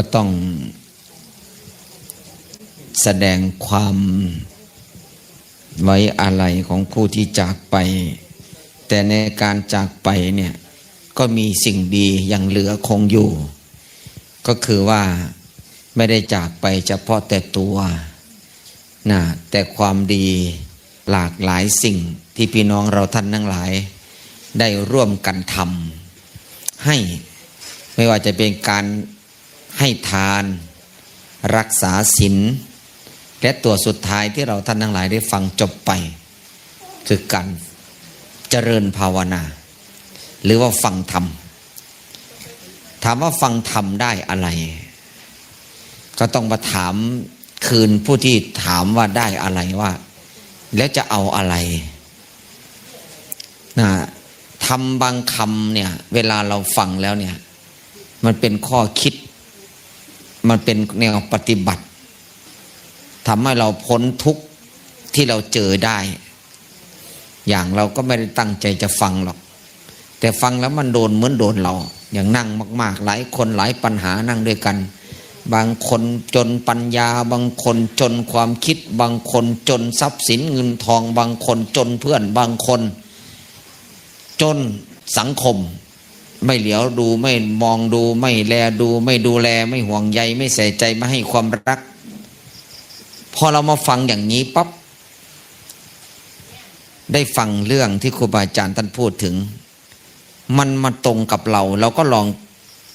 ก็ต้องแสดงความไว้อาลัยของผู้ที่จากไปแต่ในการจากไปเนี่ยก็มีสิ่งดียังเหลือคงอยู่ก็คือว่าไม่ได้จากไปเฉพาะแต่ตัวนะแต่ความดีหลากหลายสิ่งที่พี่น้องเราท่านทั้งหลายได้ร่วมกันทำให้ไม่ว่าจะเป็นการให้ทานรักษาศีลและตัวสุดท้ายที่เราท่านทั้งหลายได้ฟังจบไปคือการเจริญภาวนาหรือว่าฟังธรรมถามว่าฟังธรรมได้อะไรก็ต้องมาถามคืนผู้ที่ถามว่าได้อะไรว่าแล้วจะเอาอะไรนะธรรมบางคำเนี่ยเวลาเราฟังแล้วเนี่ยมันเป็นข้อคิดมันเป็นแนวปฏิบัติทำให้เราพ้นทุกข์ที่เราเจอได้อย่างเราก็ไม่ได้ตั้งใจจะฟังหรอกแต่ฟังแล้วมันโดนเหมือนโดนเราอย่างนั่งมากๆหลายคนหลายปัญหานั่งด้วยกันบางคนจนปัญญาบางคนจนความคิดบางคนจนทรัพย์สินเงินทองบางคนจนเพื่อนบางคนจนสังคมไม่เหลียวดูไม่มองดูไม่แลดูไม่ดูแลไม่ห่วงใยไม่ใส่ใจไม่ให้ความรักพอเรามาฟังอย่างนี้ปั๊บได้ฟังเรื่องที่ครูบาอาจารย์ท่านพูดถึงมันมาตรงกับเราเราก็ลอง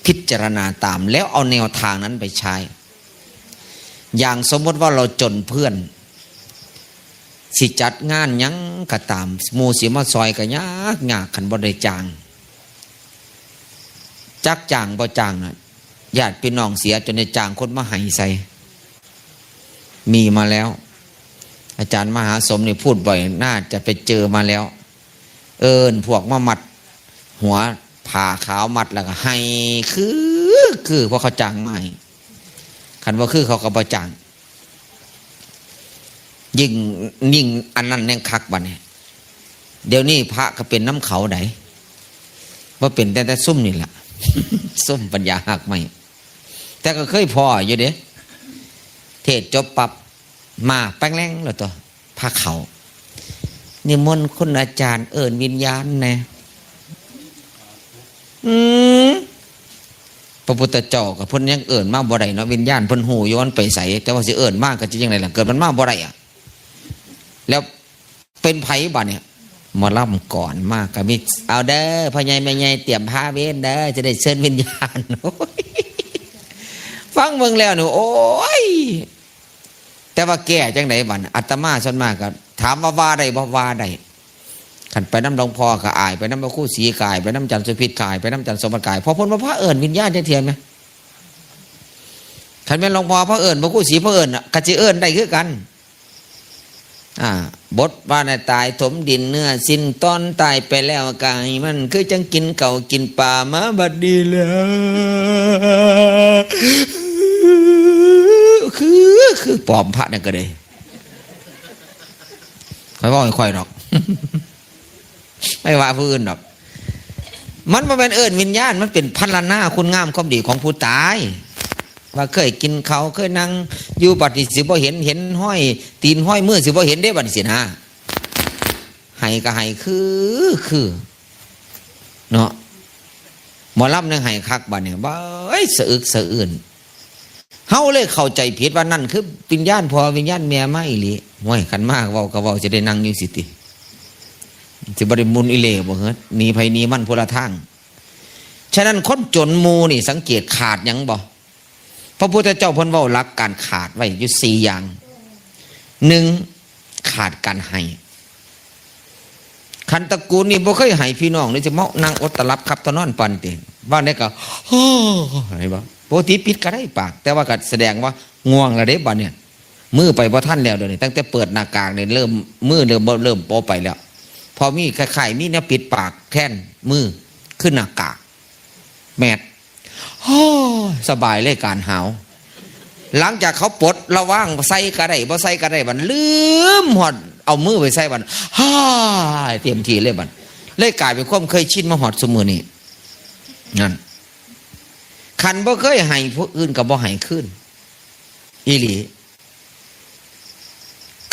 พิจารณาตามแล้วเอาแนวทางนั้นไปใช้อย่างสมมติว่าเราจนเพื่อนสิจัดงานยังกะตามหมู่สิมาซอยกะยากขันบ่ได้จางจักจางบ่จางน่ะญาติพี่น้องเสียจนได้จางคนมาให้ใส่มีมาแล้วอาจารย์มหาสมนี่พูดบ่อยน่าจะไปเจอมาแล้วพวกมามัดหัวผ่าขาวมัดแล้วก็ให้คือเพราะเขาจางไม่คันว่าคือเขาก็บ่จางยิ่งอันนั้นแน่งคักบัดเนี่ยเดี๋ยวนี้พระก็เป็นน้ำเขาไหนว่าเป็นแต่ซุ่มนี่แหละ ซุ่มปัญญาหักไม่แต่ก็เคยพออยู่เด้เทศจบปับมาแป้งแรงแล้วตัวพระเขานิมนต์คุณอาจารย์วิญญาณแน่พระพุทธเจ้ากับพ้นยังมาบ่ได้เนาะวิญญาณพ้นหูย้อนไปใส่แต่ว่าสิมากก็จะยังไงล่ะเกิดมันมาบ่ได้อ่ะแล้วเป็นไผบ่เนี่ยมาล่ำก่อนมากก็มีเอาเด้อพ่อใหญ่แม่ใหญ่เตรียมผ้าเว้นเด้อจะได้เชิญวิญญาณ ฟังเบิ่งแล้วหนูโอ้ยแต่ว่าแก่จังไหนบ้านอาตมาส่วนมากก็ถามว่าได้บ่ว่าได้ขันไปน้ำหลวงพ่อก็อายไปน้ำพระครู่ศรีกายไปน้ำจันทร์สุพิษกายไปน้ำจันทร์สมบัติกายพอพ้นพระวิญญาณจะเทียนไหมขันเป็นหลวงพ่อพระพระครู่ศรีพระกะจิได้คือกันบทว่าในตายถมดินเนื้อสิ้นตอนตายไปแล้วกายมันคือจังกินเก่ากินป่ามาบัดดีแล้วคือปลอมพระนั่นก็ได้ค่อยว่าค่อยหรอก ไม่ว่าผู้อื่นหรอกมันมาเป็นวิญญาณมันเป็นพันนาคุณงามความดีของผู้ตายว่าเคยกินเขาเคยนั่งอยู่บัดนี้สิบ่เห็นห้อยตีนห้อยมือสิบ่เห็นได้บัดนี้สินะให้ก็ให้คือเนาะหมอลำนึงให้คักบัดเนี่ยว่าสะอึกสะอื่นเฮาเลยเข้าใจผิดว่านั่นคือวิญญาณพอวิญญาณแม่มาอีหลีห้วยขันมากเว้าก็เว้าสิได้นั่งอยู่สิติสิบ่ได้มุนอิเลบ่เฮ็ดหนีไผหนีมันพุ่นละทางฉะนั้นคนจนหมู่นี่สังเกตขาดหยังบ่พระพุทธเจ้าเพิ่นเว้าหลักการขาดไว้อยู่4อย่าง1ขาดการให้คันตระกูลนี่บ่เคยให้พี่น้องนี่จะเมานั่งอดตะลับครับตะนอนปันติว่าได้ก็อะไรบ่ปกติปิดก็ได้ปากแต่ว่าก็แสดงว่าง่วงแล้วเด้บัดเนี่ยมือไปบ่ทันแล้วเดี๋ยวนี้ตั้งแต่เปิดหน้ากากนี่เริ่มมือเริ่มโปไปแล้วพอมีไข่มีเนี่ยปิดปากแค่นมือขึ้นหน้ากากแมทสบายเลยการหาวหลังจากเขาปลดระว่างใส่กระไดบ่ใส่กระไดบันลืมหอดเอามือไปใส่บันเต็มทีเลยบันเลยกลายเป็นความเคยชินมาหอดสมือนี่นั่นข คันบ่เคยให้ผู้อื่นก็บ่ให้ขึ้นอีหลี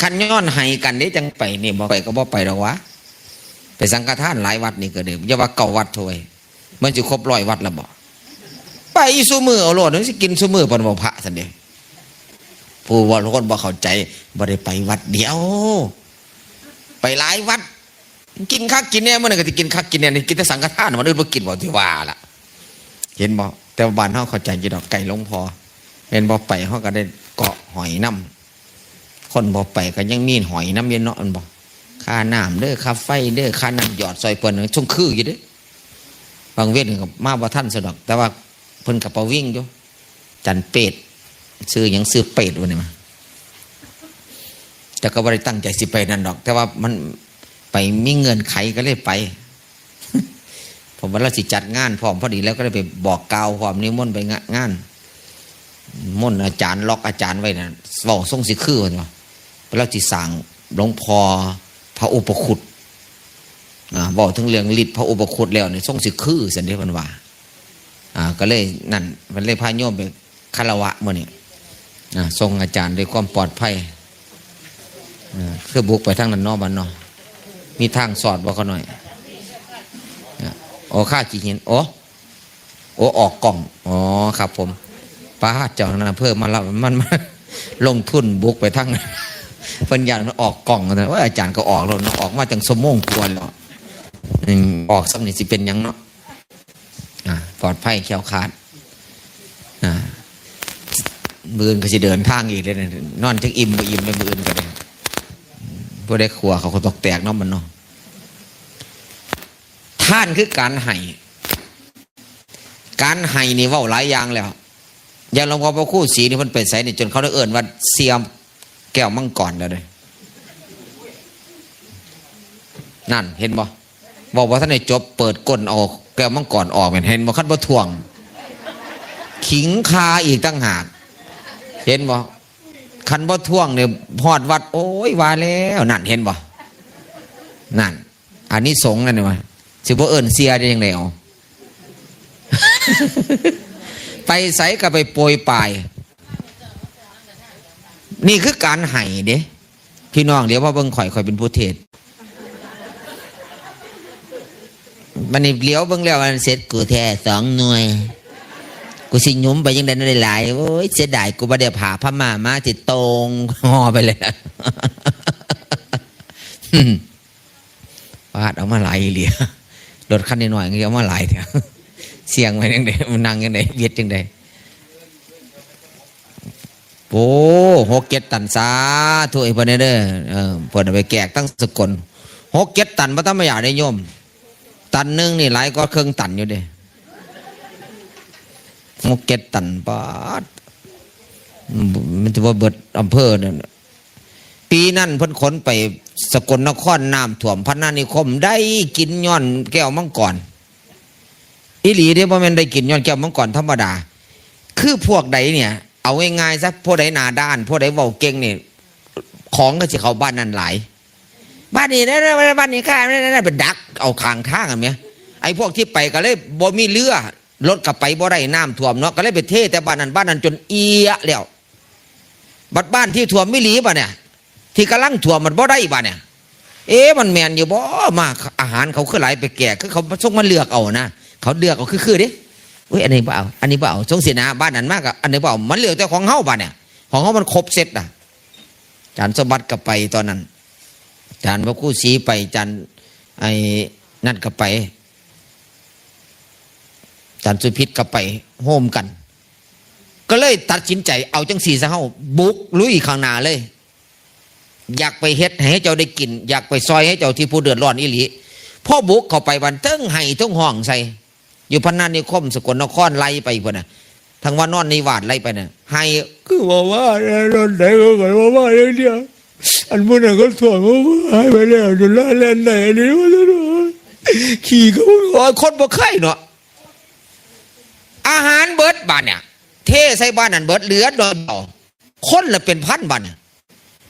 คันย้อนให้กันนี้จังไปนี่บ่ไปก็บ่ไปหรอกวะไปสังฆทานหลายวัดนี่ก็เด้ออย่าว่าเก่าวัดโถยมันสิครบ100วัดแล้วบ่ไปซุมื้อเอาโลดสิกินซุมื้อปานบ่พระซั่นเด้ผู้ว่าคนบ่เข้าใจบ่ได้ไปวัดเดียวไปหลายวัดกินคักกินแน่มื้อนั้นก็สิกินคักกินแน่นี่กินแต่สังฆทานมันอื่นบ่กินบ่ที่ว่าล่ะเห็นบ่แต่บ้านเฮาเข้าใจอยู่ดอกไก่หลวงพ่อเห็นบ่ไปเฮาก็ได้เกาะหอยน้ำคนบ่ไปก็ยังมีหอยน้ำเย็นเนาะมันบ่ค่าน้ำเด้อค่าไฟเด้อค่าน้ำหยอดซอยเพิ่นช่วงคืออยู่เด้บางเวทก็มาบ่ทันซะดอกแต่ว่าเพิ่นก็ไปวิ่งอยู่จันเป็ดซื้อหยังซื้อเป็ดวะนี่มาแต่ก็บ่ได้ตั้งใจสิไปนั่นดอกแต่ว่ามันไปมีเงินไขก็เลยไปผมว่าเราสิจัดงานพร้อมพอดีแล้วก็เลยไปบอกกล่าวความนิมนต์ไปงานมนต์อาจารย์ล็อกอาจารย์ไว้นะเว้าทรงสิคือว่าเราสิสร้างหลวงพ่อพระอุปคุตบอกถึงเรื่องฤทธิ์พระอุปคุตแล้วเนี่ยทรงสิคือสันเดชมันว่าก็เลยนั่นมันเลยพาโยมไปคารวะมื้อนี้ทรงอาจารย์ด้วยความปลอดภัยคือบุกไปทางนั้นนอกบ้านนอกมีทางสอดบ่เขาหน่อยโอ้ข้าจีเห็นโอ้ออกกล่องอ๋อครับผมป้าเจ้านั้นเพิ่มมาแล้วมันลงทุนบุกไปทั้งปัญญามันออกกล่องนะว่าอาจารย์ก็ออกแล้วออกมาจังสมงควรแล้วออกสำนิสิเป็นยังเนาะปลอดภัยแคล้วคลาดมือก็จะเดินทางอีกเลยนอนจังอิ่มไปอิ่มไปมืออื่นกันเลยพวกได้ขัวเขาตกแตกเนาะมันเนาะท่านคือการให้นี่ว่าหลายอย่างแล้วอย่างหลวงพ่อพระครูศรีนี่เพิ่นเป็นไสนี่จนเขาได้เอิ้นว่าเสียมแก้วมังกรแล้วเลยนั่นเห็นบ่บอกว่าท่านได้จบเปิดก้นออกแก้วมังกรออกเห็นบ่คันบ่ทวงขิงคาอีกตั้งหากเห็นบ่คันบ่ทวงเนี่ยฮอดวัดโอ้ยว่าแล้วนั่นเห็นบ่นั่นอันนี้สงฆ์นั่นนี่ว่าสิบ่เอิ้นเสียได้ยังไงเอาไปใส่ก็ไปโปรยปลายนี่คือการให้เด้พี่น้องเดี๋ยวว่าเบิ่งข่อยเป็นผู้เทศมันนี่เลี้ยวเบิ่งแล้วมันเสร็จกูแท้2 หน่วยกูสิหยุมไปยังได้หลายโอ้ยเสียดายกูบ่ได้ผ่าพม่ามาสิตรงห่อไปเลยวาดเอามาหลายเหลียรถคันนิดหน่อยเอามาหลายเถอะเสียงไปยังไงมันนั่งยังไงเวียดยังไงโอ้6-7 ตันซาถ้วยเพิ่นเด้อเพิ่นเอาไปแจกตั้งสกล6-7 ตันบ่ต้องมาอยากได้โยมตันนึงนี่หลายก็ครึ่งตันอยู่เด้6-7 ตันปาดมันจะว่าเบิดอำเภอนั่นปีนั้นเพิ่นขนไปสกลนครน้ำท่วมพนานิคมได้กินย้อนแก้วมังกรอีหลีเด้บ่แม่นได้กินย้อนแก้วมังกรธรรมดาคือพวกใดเนี่ยเอาง่ายๆซะพวกใดหน้าด้านพวกใดเว้าเก่งนี่ของก็สิเข้าบ้านนั้นหลายบ้านนี้นะบ้านนี้ข้านั่นเป็นดักเอาข้างทางอ่ะแม่ไอ้พวกที่ไปก็เลยบ่มีเรือรถก็ไปบ่ได้น้ำท่วมเนาะก็เลยไปเทแต่บ้านนั้นจนเอียแล้วบัดบ้านที่ท่วมไม่หลีบ่เนี่ยที่กำลังท่วมมันบ่ได้บ่เนี่ยมันแมนอยู่บ่มาอาหารเขาคือหลายไปแก่คือเขาส่งมาเลือกเอานะเขาเลือกเอาคือดิอุ้ยอันนี้บ่เอาอันนี้บ่เอาสงสินะบ้านนั้นมากอ่ะอันนี้บ่เอามันเลือกแต่ของเฮาบ่เนี่ยของเฮามันครบเสร็จอ่ะอาจารย์สมบัติก็ไปตอนนั้นอาจารย์พระครูศรีไปอาจารย์ไอ้นั่นก็ไปอาจารย์สุพิษก็ไปโฮมกันก็เลยตัดสินใจเอาจังสี่ซะเฮาบุกลุยข้างหน้าเลยอยากไปเฮ็ดให้เจ้าได้กินอยากไปซอยให้เจ้าที่ผู้เดือดร้อนอีหลีพ่อบุกเข้าไปวันเทิงไห้ทุ่งห้องใส่อยู่พนานิคมสกลนครไล่ไปพุ่นน่ะทางว่านอนนิวาสไล่ไปน่ะไห้คือว่ารถไหนก็ว่าอย่างเดียวอันมื้อนั้นก็ถ่วงหายไปแล้วจนละแล่นไหนนี่ว่าขี่ก็คนบ่เคยเนาะอาหารเบิดบ้านเนี่ยเทใส่บ้านนั่นเบิดเหลือดอกคนละเป็นพันบ้าน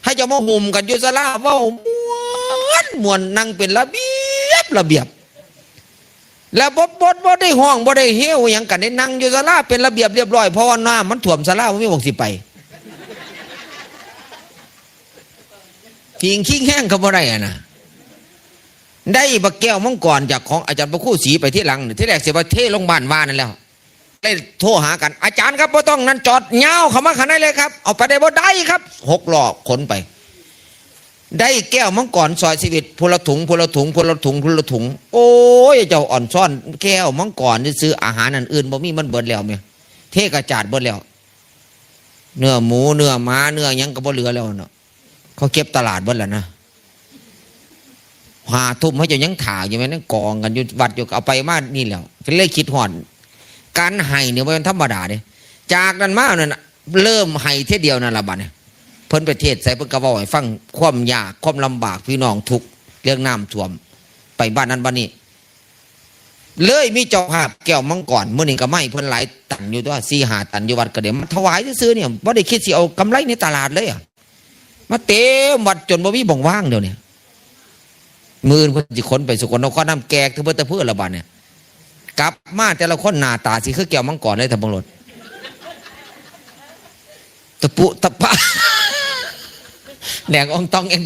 ให้เจ้ามาหุ่มกันอยู่ศาลาเว้ามวนนั่งเป็นระเบียบ แล้วบ่ได้ห้องบ่ได้เฮี้ยวอย่างกันได้นั่งอยู่ศาลาเป็นระเบียบเรียบร้อยเพราะว่าน้ำมันท่วมศาลาไม่มีหกสิไปทิ้งขี้แห้งเขาบ่ได้อะนะได้บักแก้วมังกรจากของอาจารย์พระครู่ศรีไปที่หลังที่แรกเสียประเทศโรงพยาบาลว่านั่นแล้วได้โทรหากันอาจารย์ครับบ่ต้องนั่นจอดเงาเข้ามาขันได้เลยครับเอาไปได้บ่ได้ครับ6 ล้อขนไปได้แก้วมังกรซอยชีวิตพลถุงโอ้ยเจ้าอ่อนซ่อนแก้วมังกรที่ซื้ออาหารอันอื่นบ่มีมันเบิดแล้วเนี่ยเทกระจาดเบิดแล้วเนื้อหมูเนื้อม้าเนื้อยังก็บ่เหลือแล้วเนาะเขาเก็บตลาดเบิดแล้วนะหาทุ่มให้เจ้ายังถ่าอยู่ไหมนั่งกองกันอยู่วัดอยู่เอาไปมานี่แล้วก็เลยคิดหอนการให้เนี่ยมันธรรมดาเนี่ยจากนั้นมาเนี่ยเริ่มให้เท่เดียวนั่นละบัดเนี่ยเพิ่นไปเทศใส่เพิ่นกระบอกให้ฟังความยากความลำบากพี่น้องทุกเรื่องน้ำท่วมไปบ้านนั้นบ้านนี้เลยมีเจ้าภาพแก้วมังกรมื้อนี้ก็ไม่เพิ่นหลายตันอยู่ตัว4-5 ตันอยู่วัดก็เดี๋ยวมาถวายซื้อเนี่ยบ่ได้คิดสิเอากำไรในตลาดเลยอ่ะมาเต็มวัดจนบ่มีบ่งว่างเดี๋ยวนี้มือคนสิคนไปสุกนครน้ำแกกเพื่อละบาดเนี่ยกลับมาแต่ละคนหน้าตาสิคือแก้วมังกรเลยทำบังรถตะปุตะปะแหนงองตองเอ็ง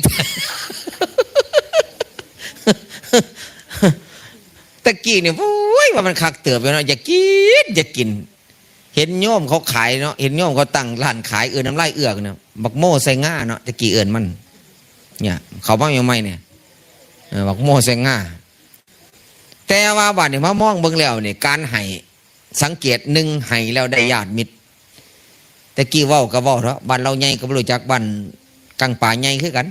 ตะกี้เนี่ยโอ้ยว่ามันคักเติบไปเนาะอย่ากินเห็นโยมเขาขายเนาะเห็นโยมเขาตั้งร้านขายน้ำลายเอือกเนาะบักโม่ใส่ง่าเนาะตะกี้มันเนี่ยเขาบ้างยังไม่เนี่ยบักโม่ใส่ง่าแต่ว่าบัดนี้มามองเบิ่งแล้วเนี่ยการให้สังเกตหนึ่งให้แล้วได้ญาติมิตรแต่กี้เว้าก็เว้าเถอะบ้านเราใหญ่ก็บ่รู้จักบ้านกังป่าใหญ่คือกัน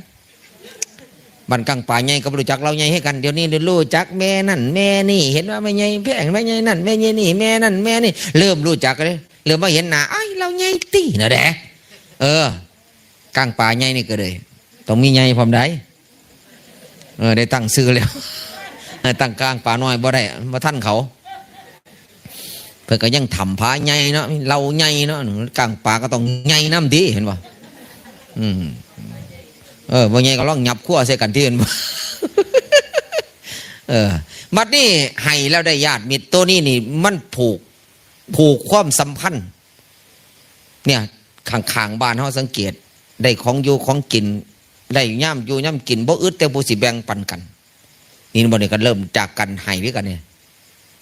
บ้านกังป่าใหญ่ก็บ่รู้จักเราใหญ่ให้กันเดี๋ยวนี้รู้จักแม่นั่นแม่นี่เห็นว่าแม่ใหญ่แพงแม่ใหญ่นั่นแม่ใหญ่นี่แม่นั่นแม่นี่เริ่มรู้จักเลยเริ่มมาเห็นหน้าไอ้เราใหญ่ตีน่ะแดกังป่าใหญ่นี่ก็เลยต้องมีใหญ่พร้อมได้ได้ตั้งชื่อแล้วตั้งกลางป่าน้อยบ่ได้บ่ทันเขาเพื่อก็ยังทำผาใหญ่เนาะเราใหญ่เนาะกลางป่าก็ต้องใหญ่น้ำดีเห็นป่ะบ่ใหญ่ก็ลองหยับขั้วใส่กันที่เห็นป่ะบัดนี้ให้แล้วได้ญาติมิตรตัวนี้นี่มันผูกความสัมพันธ์เนี่ยข้างๆบ้านเฮาสังเกตได้ของอยู่ของกินได้ย่ำอยู่ย่ำกินบ่อึดแต่ผู้สิแบ่งปันกันนี่บ่ได้กันเริ่มจากกันให้ด้วยกันเนี่ย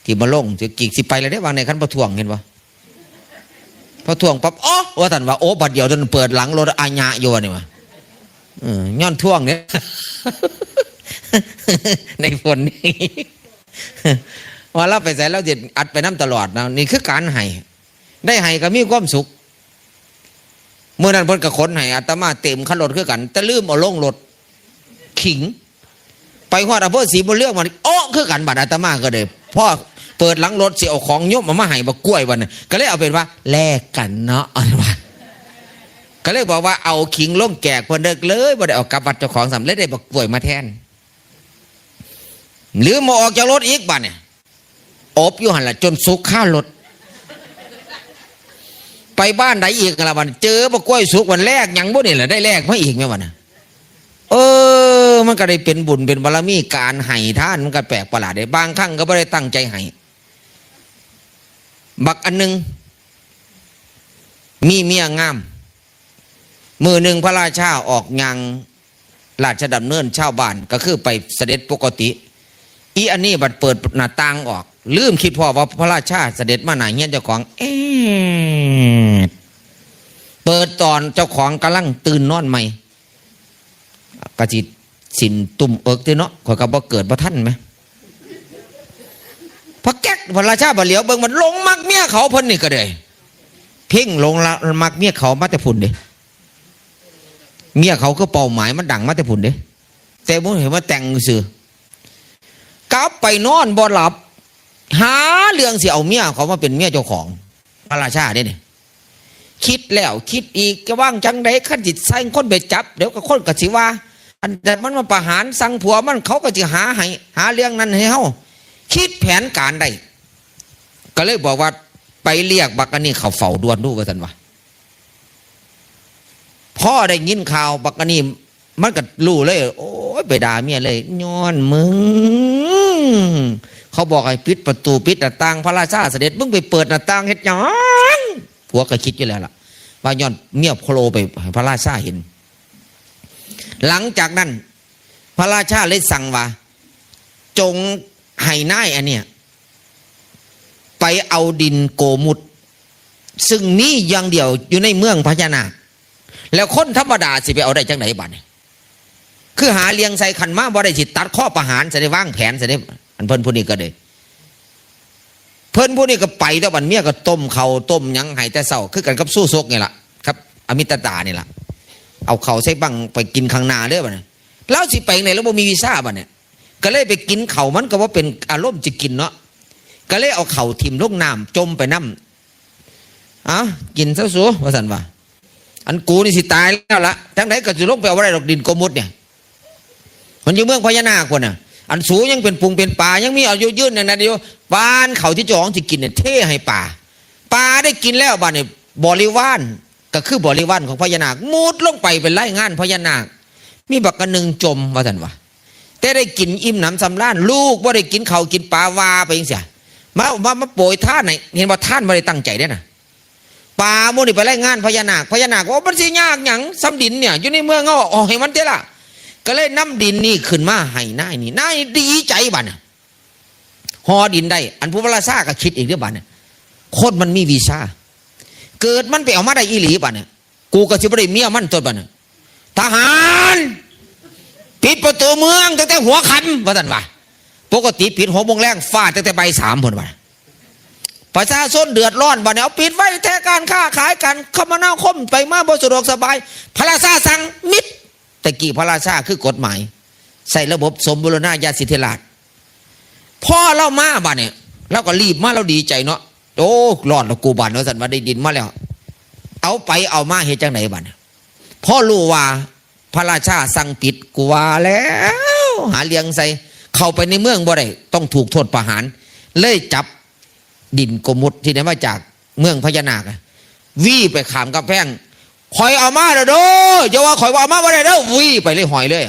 ที่มาลงสิกีกสิไปแล้วได้วางในขั้นประท้วงเห็นปะประท้วงปั๊บอ๋อว่าท่านว่าโอ้บัดเดียวจนเปิดหลังรถอาญาอยู่นี่วะย้อนท่วงเนี่ยในฝนนี่ว่าเราไปใส่เราจะอัดไปน้ำตลอดนะนี่คือการให้ได้ให้ก็มีความสุขเมื่อนั้นเพิ่นก็ขนให้อาตมาเต็มขันรถคือกันแต่ลืมเอาลงรถขิงไปฮอดอำเภอศรีบุญเรื่องมันอ้อคือกันบัดอาตมาก็เลยพ่อเปิดหลังรถสิเอาของโยมมาให้บักกล้วยวันนึงก็เลยเอาเป็นว่าแลกกันเนาะอะไรวะก็เลยบอกว่าเอาขิงล่มแกกเพิ่นเลิกเลยบ่ได้เอากลับวัดเจ้าของสำเร็จได้บักกล้วยมาแทนหรือมาออกจากรถอีกบัดเนี่ยอบอยู่หันละจนสุกข้ารถไปบ้านไหนอีกละวันเจอบักกล้วยสุกวันแรกยังบ่นี่แหละได้แลกมาอีกไหมวันน่ะมันก็ได้เป็นบุญเป็นบารมีการให้ท่านมันก็แปลกประหลาดได้บางครั้งก็ไม่ได้ตั้งใจให้บักอันหนึ่งมีเมียงามมือหนึ่งพระราชาออกยังราชดำเนินชาวบ้านก็คือไปเสด็จปกติอีอันนี้บัดเปิดหน้าต่างออกลืมคิดพ่อว่าพระราชาเสด็จมาหน้าเฮียนเจ้าของเปิดตอนเจ้าของกำลังตื่นนอนใหม่กะจิสินตุ่มเอิกเนาะขอยกับบ่เกิดบ่ท่านไหมพระแก๊กพระราชาบ่เหลียวเบิ่งมันลงมักเมียเขาเพิ่นนี่ก็ได้เพ่งลงละมักเมียเขามาแต่พุ่นเด้เมียเขาก็เป้าหมายมันดังมาแต่พุ่นเด้แต่บ่เห็นว่าแต่งซื่อกลับไปนอนบ่หลับหาเรื่องสิเอาเมียเขามาเป็นเมียเจ้าของพระราชาเด้เนี่ยคิดแล้วคิดอีกจะว่างจังใดขั้นจิตใส่คนไปจับเดี๋ยวก็คนก็สิว่าอันแต่มันมาประหารสั่งผัวมันเขาก็จะหาเรื่องนั้นให้เฮาคิดแผนการได้ก็เลยบอกว่าไปเรียกบักอันนี้เขาเฝ้าด่วนดูว่าท่านว่าพ่อได้ยินข่าวบักอันนี้มันก็รู้เลยโอ้ยไปด่าเมียเลยย้อนมึง เขาบอกให้ปิดประตูปิดหน้าต่างพระราชาเสด็จมึงไปเปิดหน้าต่างเฮ็ดหยังผัวก็คิดอยู่แล้วล่ะว่าย้อนเมียโคโลไปให้พระราชาเห็นหลังจากนั้นพระราชาเลยสั่งว่าจงให้นายอันเนี้ยไปเอาดินโกมุตซึ่งมีอย่างเดียวอยู่ในเมืองพญานาคแล้วคนธรรมดาสิไปเอาได้จังไหนบัดเนี่ยคือหาเลี้ยงใส่ขันมาบ่ได้สิตัดข้อประหารจะได้วางแผนจะได้อันเพิ่นผู้นี้ก็ได้เพิ่นผู้นี้ก็ไปแต่วันเมียก็ต้มเขาต้มยังให้แต่เศร้าคือกันกับสู้ซกไงล่ะครับอมิตตานี่ล่ะเอาเขาใส่บังไปกินข้างหน้าเด้อบัดเนี่ยแล้วสิไปไหนแล้วบ่มีวีซ่าบัดเนี่ยก็เลยไปกินเขามันก็ว่าเป็นอารมณ์จะกินเนาะก็เลยเอาเข่าทิ่มลงน้ำจมไปน้ำกินซะสูว่าสันว่าอันกูนี่สิตายแล้วละทั้งไหนก็จะลงไปเอาอะไรดอกดินโกมุตเนี่ยมันอยู่เมืองพญานาคคนน่ะอันสูยังเป็นปุงเป็นป่ายังมีเอายุยื่นเนี่ยนะเดียวบ้านเขาที่จองที่กินเนี่ยเท่ให้ป่าได้กินแล้วบ้านเนี่ยบริวารก็คือบริวารของพญานาคมุดลงไปเป็นไล่งานพญานาคมีบักกระนึงจมว่าสันว่าแต่ได้กินอิ่มหนำสำราญลูกว่าได้กินเขากินปลาวาไปยังเสียมาโปรยท่านไหนเห็นว่าท่านไม่ได้ตั้งใจได้น่ะป่าโมนี่ไปไล่งานพญานาคว่ามันสิยากหยังซ้ำดินเนี่ยอยู่ในเมืองเขาออกให้มันเท่าละก็เลยน้ำดินนี่ขึ้นมาให้นายนี่นายดีใจบ้านหอดินได้อันผู้พระราชาก็คิดอีกเรื่องบ้านคนมันมีวีซ่าเกิดมันไปเอามาได้อีหลีบ้านกูก็จะไม่ได้เมียมันตัวบ้านทหารปิดประตูเมืองตั้งแต่หัวค่ำว่าท่านว่าปกติปิด6 โมงแรงฟาดตั้งแต่บ่าย 3คนว่าประชาชนเดือดร้อนบ้านเอาปิดไว้แท้การค้าขายกันคมนาคมไปมาบ่สะดวกสบายพระราชาสั่งมิดแต่กี่พระราชาคือกฎหมายใส่ระบบสมบูรณาญาสิทธิราชพ่อเล่ามาบ้านเนี่ยเราก็รีบมาเราดีใจเนาะโอ้รอดแล้วกูบ้านว่าสันว่าได้ดินมาแล้วเอาไปเอามาเหตุจังไหนบ้านพ่อรู้ว่าพระราชาสั่งปิดกูว่าแล้วหาเลี้ยงใส่เข้าไปในเมืองบ่ได้ต้องถูกโทษประหารเลยจับดินโกมุตที่ไหนมาจากเมืองพญานาควี่ไปขามกำแพงคอยเอามาเด้ออย่าว่าคอยว่าเอามาบ่ได้เด้อวี่ไปเลยหอยเลย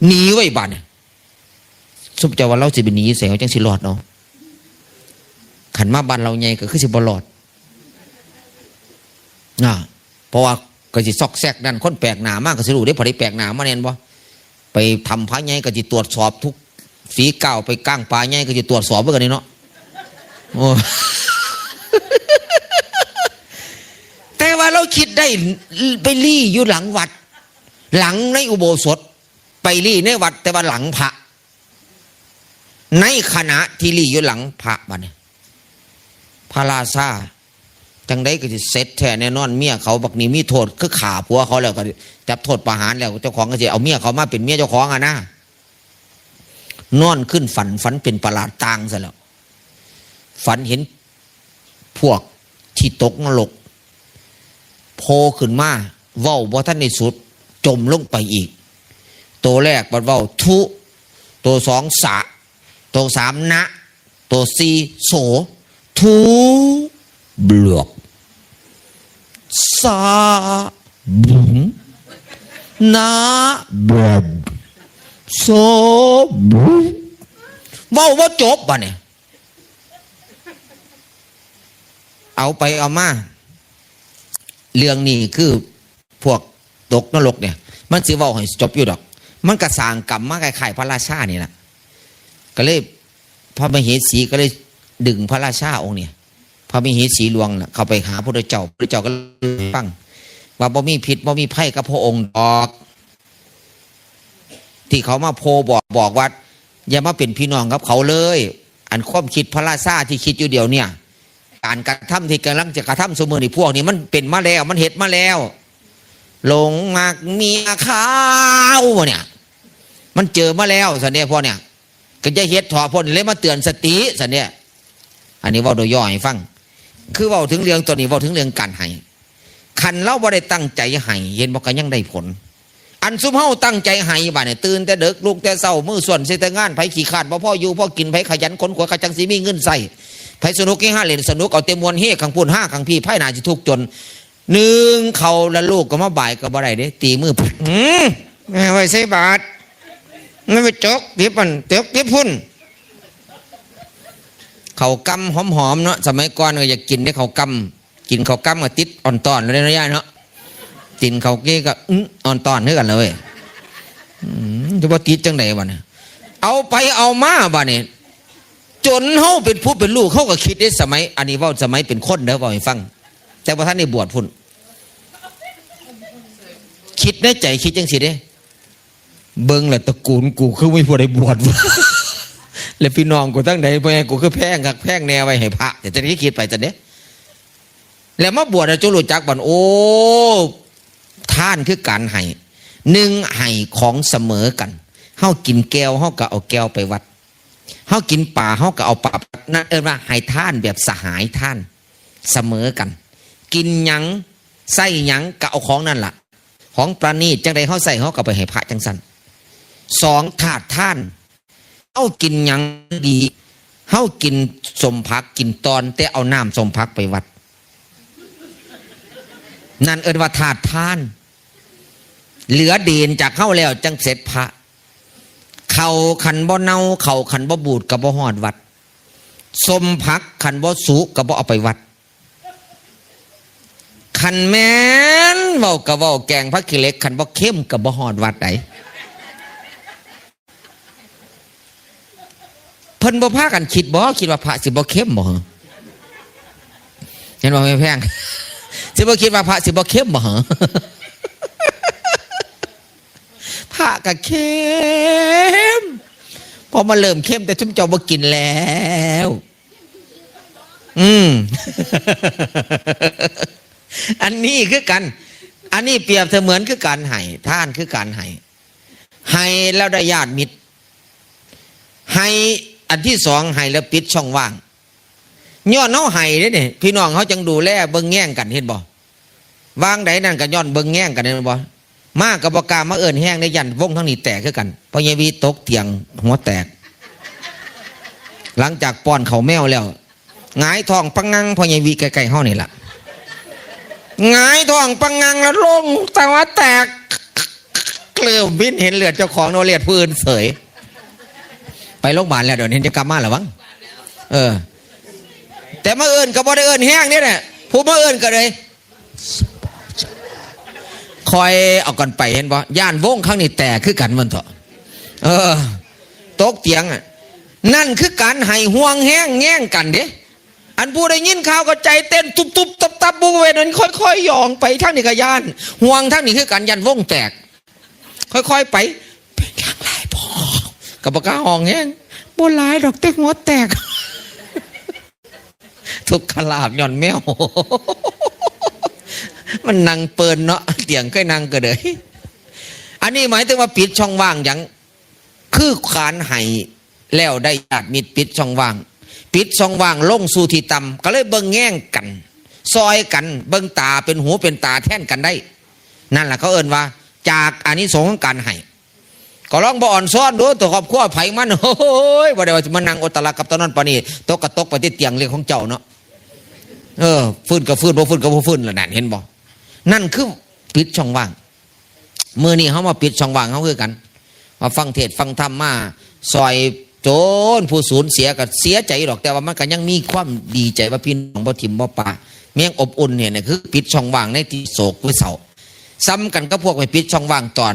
หนีไว้บ้านสุบจะว่าเราสิไปหนีเสียงจังสิรอดเนาะขันมาบ้านเราไงก็คือสิบ่รอดเพราะว่าก็สิซอกแซกนั่นคนแปลกหน้ามากก็สิรู้ได้พอได้แปลกหน้ามาแน่นบ่ไปทำพระไงก็จะตรวจสอบทุกฝีก้าวไปก้างปลาไงก็จะตรวจสอบเพื่อกันนี่เนาะโอ้แต่ว่าเราคิดได้ไปรี่อยู่หลังวัดหลังในอุโบสถไปรี่ในวัดแต่ว่าหลังพระในขณะที่รี่อยู่หลังพระบ้านเนี่ยพระราชาจังได้ก็จะเสร็จแท้แน่นอนเมียเขาบักนี้มีโทษคือขาผัวเขาแล้วก็จับโทษประหารแล้วเจ้าของก็จะเอาเมียเขามาเป็นเมียเจ้าของนะนอนขึ้นฝันเป็นประหลาดต่างซะแล้วฝันเห็นพวกที่ตกนรกโผล่ขึ้นมาเว้าบ่ท่านในสุดจมลงไปอีกตัวแรกบัดเว้าทุตัว2สะตัว3นะตัว4โสทุบลวกซาบุ๋มนาบลโซบุ๋มว่าจบป่ะเนี่ยเอาไปเอามาเรื่องนี้คือพวกตกนรกเนี่ยมันสิว่าให้จบอยู่ดอกมันกระสางกรรมมาคล้ายๆพระราชานี่แหละก็เลยพระมเหสีก็เลยดึงพระราชาองค์เนี่ยพระมเหสีหลวงน่ะเข้าไปหาพระเจ้าก็ฟังว่าบ่มีผิดบ่มีไพ่กับพระองค์ดอกที่เขามาโพบอกว่าอย่ามาเป็นพี่น้องกับเขาเลยอันความคิดพระราชาที่คิดอยู่เดียวเนี่ยการกระทำที่กำลังจะกระทำเสมอในพวกนี้มันเป็นมาแล้วมันเหตุมาแล้วหลงมากมีข้าวเนี่ยมันเจอมาแล้วสันเนี่ยพ่อเนี่ยก็จะเหตุถอพ้นเลยมาเตือนสติสันเนี่ยอันนี้ว่าโดยย่อให้ฟังคือว่าถึงเรื่องตัวนี้ว่าถึงเรื่องการให้ขันเล่าว่าได้ตั้งใจให้เห็นบอกกันยังได้ผลอันซุ่มเฮาตั้งใจให้บ้านเนี่ยตื่นแต่เด็กลูกแต่เศร้ามือส่วนเสแต่งานไผขี้ขาดพ่ออยู่พ่อกินไผขยันขนขวายขจังสีมีเงินใส่ไผสนุกกี่ห้าเล่นสนุกเอาเต็มมวลเฮขังพูน5ขังพี่ไผนาจะทุกจน1เขาและลูกก็มาบ่ายก็บ่ได้เด้ตีมือไม่ไว้ใส่บาทไม่ไปจกเก็บมันเก็บพุ่น เขากำหอมๆเนาะสมัยก่อนก็อยากกินได้เขากำกินเขากำก็ติดอ่อนตอนเลยนะย่าเนาะกินเขาเกี้ก็อ่อนตอนเท่ากันเลยจะว่าติดจังไหนวะเนี่ยเอาไปเอามาบ้านี่จนเขาเป็นผู้เป็นลูกเขาก็คิดได้สมัยอันนี้ว่าสมัยเป็นคนเด้อบอกให้ฟังแต่พอท่านได้บวชพุ่นคิดในใจคิดจังสิเด้เบิ้งแหละตระกูลกูคือไม่พอได้บวชแล้วพี่น้องกูตั้งไหนไปกูคือแพงกักแพงแนวไว้ให้พระแต่จะได้คิดไปจะเด้แล้วมาบวชจะรู้จักบ่นโอ้ท่านคือการให้หนึ่งให้ของเสมอกันเฮากินแก้วเฮาก็เอาแก้วไปวัดเฮากินป่าเฮาก็เอาป่านั่นว่าให้ท่านแบบสหายท่านเสมอกันกินหยังใส่หยังก็เอาของนั่นล่ะของประณีตจังใดเฮาใส่เฮาก็ไปให้พระจังซั่นสองถาดท่านเฮากินหยังดีเฮากินสมผักกินตอนแต่เอาน้ำสมผักไปวัดนั่นเอิ้นว่าถาดท่านเหลือเดนจากเข้าแล้วจังเสร็จพระเขาขันบ่เน่าเขาขันบ่บูดกับบ่หอดวัดสมผักขันบ่สุกับบ่เอาไปวัดขันแม้นเว้ากับเว้าแกงพระขี้เหล็กขันบ่เข้มกับบ่หอดวัดไหนเพิ่นบ่พากันคิดว่าพระสิบ่เข้มบ่เห็นบ่แม่แพงสิบ่คิดว่าพระสิบ่เข้มบ่พระก็เข้มพอมาเริ่มเข้มแต่ชุ่มเจ้าบ่กินแล้วอันนี้คือกันอันนี้เปรียบเสมือนคือการให้ท่านคือการให้แล้วได้ญาติมิตรให้อันที่สองให้แล้วปิดช่องว่างย้อนเฮาให้เด้นี่พี่น้องเขาจังดูแลเบิ่งแย่งกันเห็นบ่วางใดนั่นก็ย้อนเบิ่งแย่งกันเห็นบ่มากกับปากกามาเอิญแห้งในยันวงทั้งนี้แตกคือกันพอยายวีตกเตียงหัวแตกหลังจากป้อนเขาแมวแล้วหงายท้องปังงังพอยายวีใกล้ๆห้องนี่แหละหงายท้องปังงังแล้วลงแต่ว่าแตกเกลือวินเห็นเลือดเจ้าของโนเลียดพื้นเสยไปโรงพยาบาลแล้วเดี๋ยวนี้จะกลับมาหรือวังแต่มาเอิญก็บ่ได้เอิญแห้งนี่แหละผู้มาเอิญก็เลยคอยเอากันไปเห็นบ่ย่านวงข้างนี้แตกคือกันมันเถอะตกเตียงนั่นคือการให้ห่วงแห้งแง่งกันเด้อันผู้ได้ยินข่าวก็ใจเต้นตุบๆตับๆบุเวนั้นค่อยๆย่องไปทั้งนี้ก็ย่านห่วงทั้งนี้คือการยันวงแตกค่อยๆไปเป็นอย่างไรพ่อกับปากกาห้องแห้งบ่หลายดอกแต่หัวแตกทุกขลาบย่อนแมวมันนั่งเปินเนาะเตียงก็นั่งก็เลยอันนี้หมายถึงว่าปิดช่องว่างอย่างคือขานให้แล้วได้ญาติมิตรปิดช่องว่างปิดช่องว่างลงสู่ที่ต่ำก็เลยเบิ่งแง่งกันซอยกันเบิ่งตาเป็นหูเป็นตาแท่นกันได้นั่นแหละเขาเอิ้นว่าจากอานิสงส์ของการให้ก็ลองบ่อ่อนซ้อนดูตัวครอบครัวไผมันโอ้ยบ่ได้ว่ามานั่งอดตะลักกับตอนนั้นปานนี้ตกกระตกไปที่เตียงเรื่องของเจ้าเนาะฟื้นก็ฟื้นบ่ฟื้นก็บ่ฟื้นล่ะนั่นเห็นบ่นั่นคือปิดช่องว่างมื้อนี้เฮามาปิดช่องว่างเฮาคือกันมาฟังเทศฟังธรรมมาซอยโจรผู้สูญเสียก็เสียใจหรอกแต่ว่ามันก็ยังมีความดีใจว่าพี่น้องบ่ทิ่มบ่ปาเมียงอบอุ่นเนี่ยคือปิดช่องว่างในที่โศกหรือเศร้าซ้ำกันก็พวกไปปิดช่องว่างตอน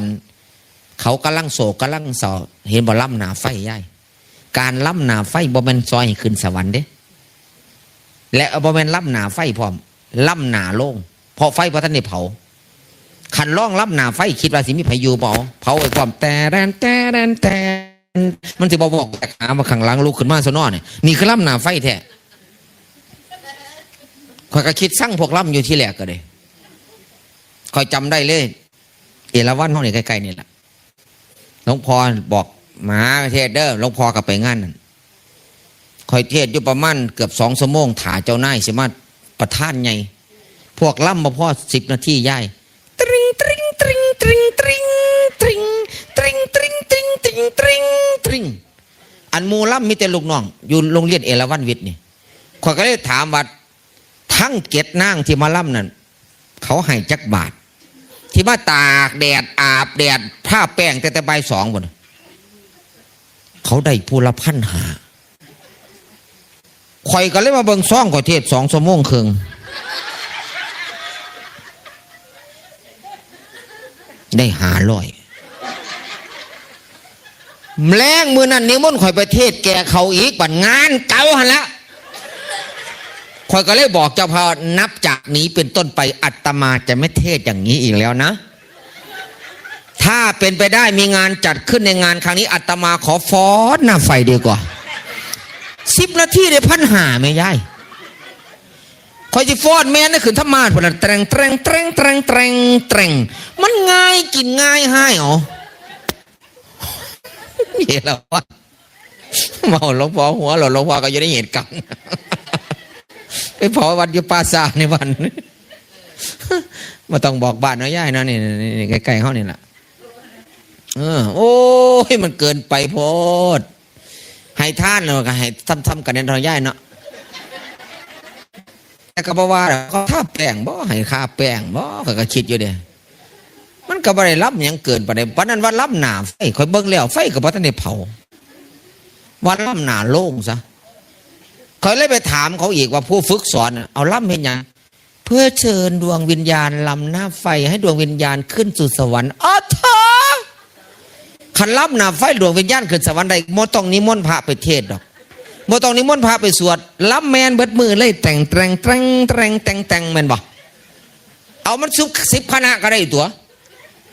เขากำลังโศกกำลังเศร้าเห็นบ่ล่ำหนาไฟย่ายการล่ำหนาไฟบ่แม่นซอยให้ขึ้นสวรรค์เด้และบ่แม่นล่ำหนาไฟพร้อมล่ำหนาโล่งพอไฟพอท่านได้เผาขันล่องรับหนาไฟคิดว่าสิมีพายุเผาไอ้ความแต่มันจะบอกแต่ขามาขังล้างลูกขึ้นมาซะน้อนี่คือรับหนาไฟแท้คอยก็คิดสั่งพวกรับอยู่ที่แหลกก็เลยคอยจำได้เลยเอราวัณห้องนี่ใกล้ๆนี่แหละหลวงพ่อบอกหมาเทศเด้อหลวงพ่อกลับไปงานนั่นคอยเทศอยู่ประมาณเกือบ2 ชั่วโมงถ่าเจ้านายสิมาประท่านไงพวกล่ำมาพ่อ10 นาทีย่ายตริงตริงตริงตริงตริงตริงตริงตริงตริงตริงตริงตริงอันมูล่ำมีแต่ลูกน้องอยู่โรงเรียนเอราวัณวิทย์นี่ข้อยก็เลยถามว่าทั้งเกศนางที่มาล่ำนั่นเขาให้จักบาทที่มาตากแดดอาบแดดผ้าแป้งแต่บ่าย2บ่เขาได้ผู้ละ1,500 ข่อยก็เลยมาเบิ่งซ่องก็เทศ2 ชั่วโมงครึ่งได้500แรงมือนั้นนิมนต์ข่อยไปเทศแก่เขาอีกบัดงานเก่าหั่นละข่อยก็เลยบอกเจ้าพานับจากนี้เป็นต้นไปอาตมาจะไม่เทศอย่างนี้อีกแล้วนะถ้าเป็นไปได้มีงานจัดขึ้นในงานครั้งนี้อาตมาขอฟ้อนหน้าไฟดีกว่า10 นาทีได้1,500ไม่ย่ายคอยจะฟ้อนแม่นั่นคือธรรมาสพลันแตรงแตรงแตรงแตรงแตรงแตรงมันง่ายกินง่ายให้หรอเห็นแล้วว่าเมาหลวงพ่อหัวหลวงพ่อก็ยังได้เหตุการณ์ไปเผาวัดอยู่ป่าซาในวันมาต้องบอกบ้านน้อยย่ายนะนี่ใกล้ๆเขานี่แหละโอ้ยมันเกินไปโพดให้ท่านเลยก็ให้ทำกันในน้อยย่ายเนาะแต่ก็บอกว่าเขาท่าแป้งบ่ให้ค่าแป้งบ่ก็คิดอยู่เด้มันก็บ่ได้รับยังเกินไปได้วันนั้นว่ารับหนาไฟคอยเบิ่งแล้วไฟก็บ่ทันได้เผาวันรับหนาโล่งซะคอยเลยไปถามเขาอีกว่าผู้ฝึกสอนเอารับเห็นยังเพื่อเชิญดวงวิญญาณลำหน้าไฟให้ดวงวิญญาณขึ้นสู่สวรรค์อ๋อเถอะขันรับหน้าไฟดวงวิญญาณขึ้นสวรรค์ได้โมต้องนิมนต์พระไปเทศดอกโมต้องนิมนต์พระไปสวดรับแมนเบิดมือเลยแต่งแตงแตงแตงแตงแตงแมนบ่เอามัน10 คณะก็ได้ตัว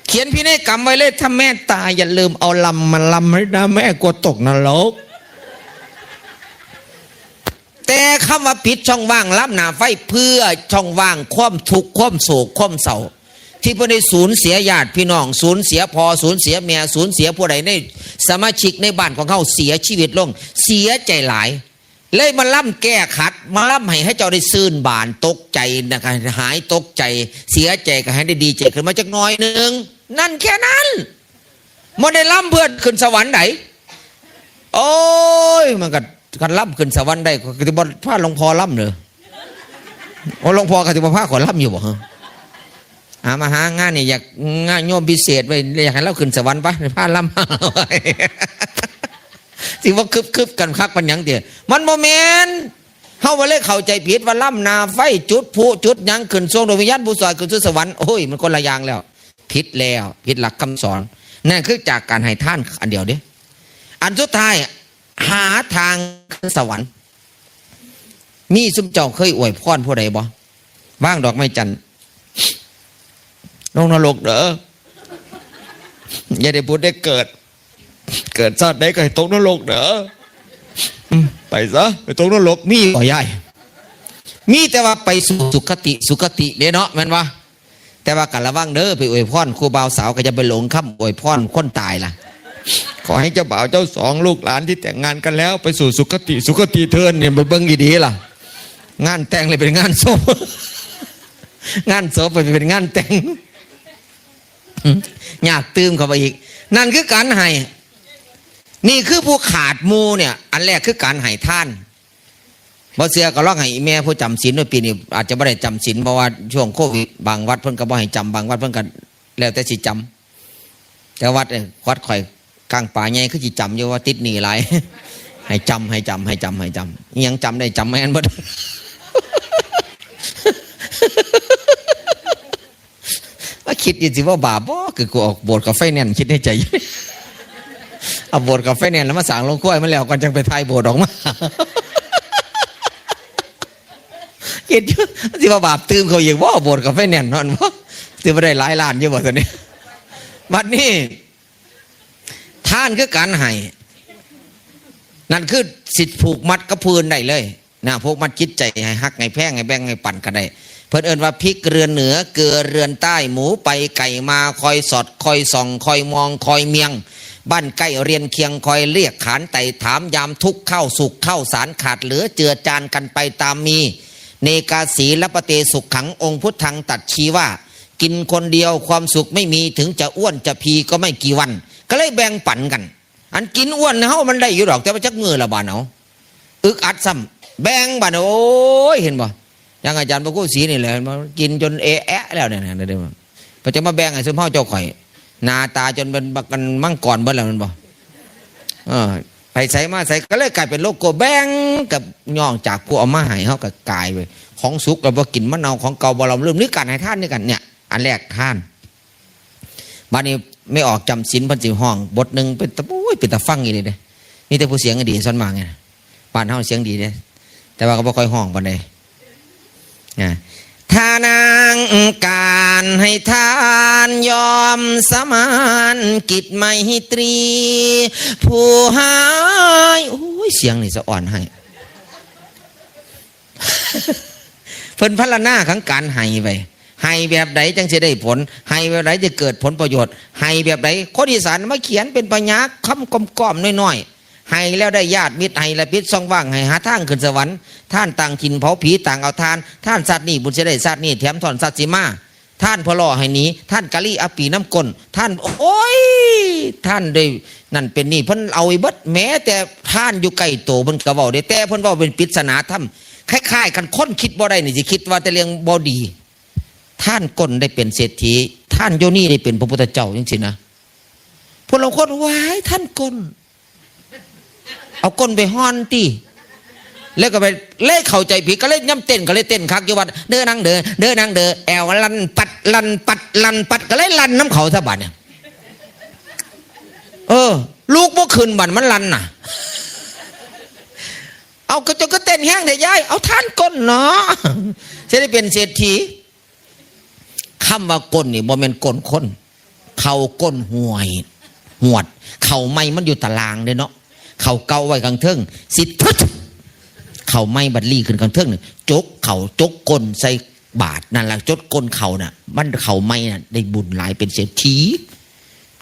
เขียนพินัยกรรมไว้เลยถ้าแม่ตายอย่าลืมเอาลำมันลำให้นะแม่กลัวตกนรกแต่คำว่าปิดช่องว่างรับหนาไฟเพื่อช่องว่างความทุกข์ความโศกความเศร้าที่เพื่อได้สูญเสียญาติพี่น้องสูญเสียพอสูญเสียเมียสูญเสียผู้ใดในสมาชิกในบ้านของเขาเสียชีวิตลงเสียใจหลายเลยมาล่ำแก้ขัดมาล่ำให้เจ้าได้ซื่นบานตกใจนะคะหายตกใจเสียใจก็ให้ได้ดีใจขึ้นมาจักหน่อยนึงนั่นแค่นั้นมันได้ล่ำเพื่อขึ้นสวรรค์ไหนโอ้ยมันก็กันล่ำขึ้นสวรรค์ได้ก็จะบอกพระหลวงพ่อล่ำเนอะโอ้หลวงพ่อก็จะบอกพระขอล่ำอยู่บ่ฮะมาหางานนี่อยากงานโยมพิเศษไปอยากให้เราขึ้นสวรรค์ปะพระล่ำสิว่าคึบกันคักปัญญังเดียมันโมเมนต์เข้ามาเลยเข้าใจผิดว่าล่ำนาไฟจุดผู้จุดยังขึ้นทรงโดยวิญญาณผู้สอยขึ้นสู่สวรรค์โอ้ยมันคนละอย่างแล้วผิดแล้วผิดหลักคำสอนนั่นคือจากการให้ท่านอันเดียวเด้อันสุดท้ายหาทางขึ้นสวรรค์มีซุมเจ้าเคยอวยพรผู้ใดบ่ว่างดอกไม้จันทร์ลงนรกเด้ออย่าได้พูดได้เกิดชาติไหนก็ให้ตกนรกเด้อไปซะไปตกนรกมีบ่ใหญ่มีแต่ว่าไปสู่สุคติเด้เนาะแม่นว่าแต่ว่ากันระวังเด้อไปอวยพรครูบ่าวสาวก็จะไปหลงคำอวยพรคนตายล่ะขอให้เจ้าบ่าวเจ้าสองลูกหลานที่แต่งงานกันแล้วไปสู่สุคติเทินเนี่ยไปเบิ่งดีๆล่ะงานแต่งเลยเป็นงานศพงานศพไปเป็นงานแต่งอยากตื่มเข้าไปอีกนั่นคือการให้นี่คือผู้ขาดมูเนี่ยอันแรกคือการให้ท่านบ่เสียก็ร้องให้แม่ผู้จำศีลด้วยปีนี้อาจจะไม่ได้จำศีลเพราะว่าช่วงโควิดบางวัดเพิ่นก็บ่ให้จำบางวัดเพิ่นก็แล้วแต่สิจำแต่วัดข่อยกลางป่าใหญ่คือสิจำอยู่ว่าติดหนี้หลายให้จำยังจำได้จำแม่นบ่ว่าคิดอยู่สิว่าบาปบ่คือกูออกโบสถ์กับไฟแนนซ์คิดในใจเอาโบสถ์กับไฟแนนซ์แล้วมาสร้างโรงครัวมาแล้วก่อนจังไปทายโบสถ์ออกมาคิดอยู่สิว่าบาปตื่มเขาอีกว่าโบสถ์กับไฟแนนซ์นั่นบ่ตื่มบ่ได้หลายล้านอยู่บ่ตอนนี้บัดนี้ท่านคือการให้นั่นคือสิทธิผูกมัดกับพื้นได้เลยนะผูกมัดจิตใจให้ฮักให้แพงให้แบ่งให้ปั่นกันได้เพิ่นเอิ้นว่าพริกเรือนเหนือเกลือเรือนใต้หมูไปไก่มาคอยสอดคอยส่องคอยมองคอยเมียงบ้านใกล้เรียนเคียงคอยเรียกขานไต่ถามยามทุกข์เข้าสุขเข้าสารขาดเหลือเจือจานกันไปตามมีเนกาสีละปะเตสุขขังองค์พุทธังตัดชี้ว่ากินคนเดียวความสุขไม่มีถึงจะอ้วนจะพีก็ไม่กี่วันก็เลยแบ่งปันกันอันกินอ้วนเฮามันได้อยู่ดอกแต่ว่าจักเงือละบาดเอาอึกอัดซ้ำแบ่งบาดโอ้ยเห็นบ่ยังอาจารย์พระกู้ศรีนี่แหละมากินจนเอะแล้วเนี่ยเดี๋ยวพอจะมาแบ่งให้ซึมเฮาเจ้าข่อยหน้าตาจนเป็นบักกันมั่งก่อนเบิดแล้วมันบ่ ไปใส่มาใส่ก็เลยกลายเป็นโลโก้แบงกับย่องจากผู้เอามาให้เขาก็กลายไปของสุกเราบ่กินมะนาวของเก่าบ่เราเริ่มนึกการให้ท่านนี่กันเนี่ยอันแรกท่านบัดนี้ไม่ออกจำศีลพันสิห้องบทหนึ่งเป็นตะปุ้ยเป็นตะฟังอย่างนี้เลยนี่แต่ผู้เสียงดีส่วนมากไงบ้านเฮาเสียงดีเนี่ยแต่ว่าก็บ่ค่อยห้องปานใดนะทานางการให้ทานยอมสมานกิจไมตรีผู้หายโอ้ยเสียงนี่สะอ่อนให้ เพิ่นพรรณนาขังการให้ไปให้แบบใดจังสิได้ผลให้แบบใดจะเกิดผลประโยชน์ให้แบบใดคนอีสานมาเขียนเป็นปัญญาคำก้อมๆน้อยๆให้แล้วได้ญาติมิตรให้ละพิษซ่องว่างให้หาทางขึ้นสวรรค์ท่านต่างถิ่นเผาผีต่างเอาทานท่านสัตว์นี่บุญเสด็จสัตว์นี่แถมถอนสัตว์สิมาท่านพลอให้หนีท่านกะลี่อปีน้ำกลท่านโอ้ยท่านได้นั่นเป็นนี่เพิ่นเอาไอ้เบิดแม้แต่ท่านอยู่ใกล้โตเพิ่นก็เว้าได้แต่เพิ่นเว้าเป็นปริศนาธรรมคล้ายๆกันคนคิดบ่ได้นี่สิคิดว่าแต่เรื่องบ่ดีท่านก้นได้เป็นเศรษฐีท่านโยนี่ได้เป็นพระพุทธเจ้าจริงๆนะพวกเราคนว้ายท่านก้นเอาก้นไปฮ้อนตีแล้วก็ไปเล่เข้าใจผิดก็เล่นย่ำเต้นก็เล่นเต้นคักอยู่วัดเด้อนางเด้อเด้อนางเด้อแอวลันปัดลันปัดลันปัดก็เล่นลันน้ำเขาซะบัดเนี่ยลูกบ่ขึ้นบัดมันลันน่ะเอากระจกก็เต้นแห้งได้ยายเอาท่านก้นเนาะจะได้เป็นเศรษฐีคำว่าก้นนี่บ่แม่นก้นคนเขาก้นห่วยหวดเขาไม่มันอยู่ตารางเด้เนาะเขาเกาไว้กลางเทิงสิทึดเขาไม่บัดลี่ขึ้นกลางเทิงเนี่ยจกเขาจกก้นใส่บาทนั่นแหละจกก้นเขาน่ะมันเขาไม่น่ะได้บุญหลายเป็นเศรษฐี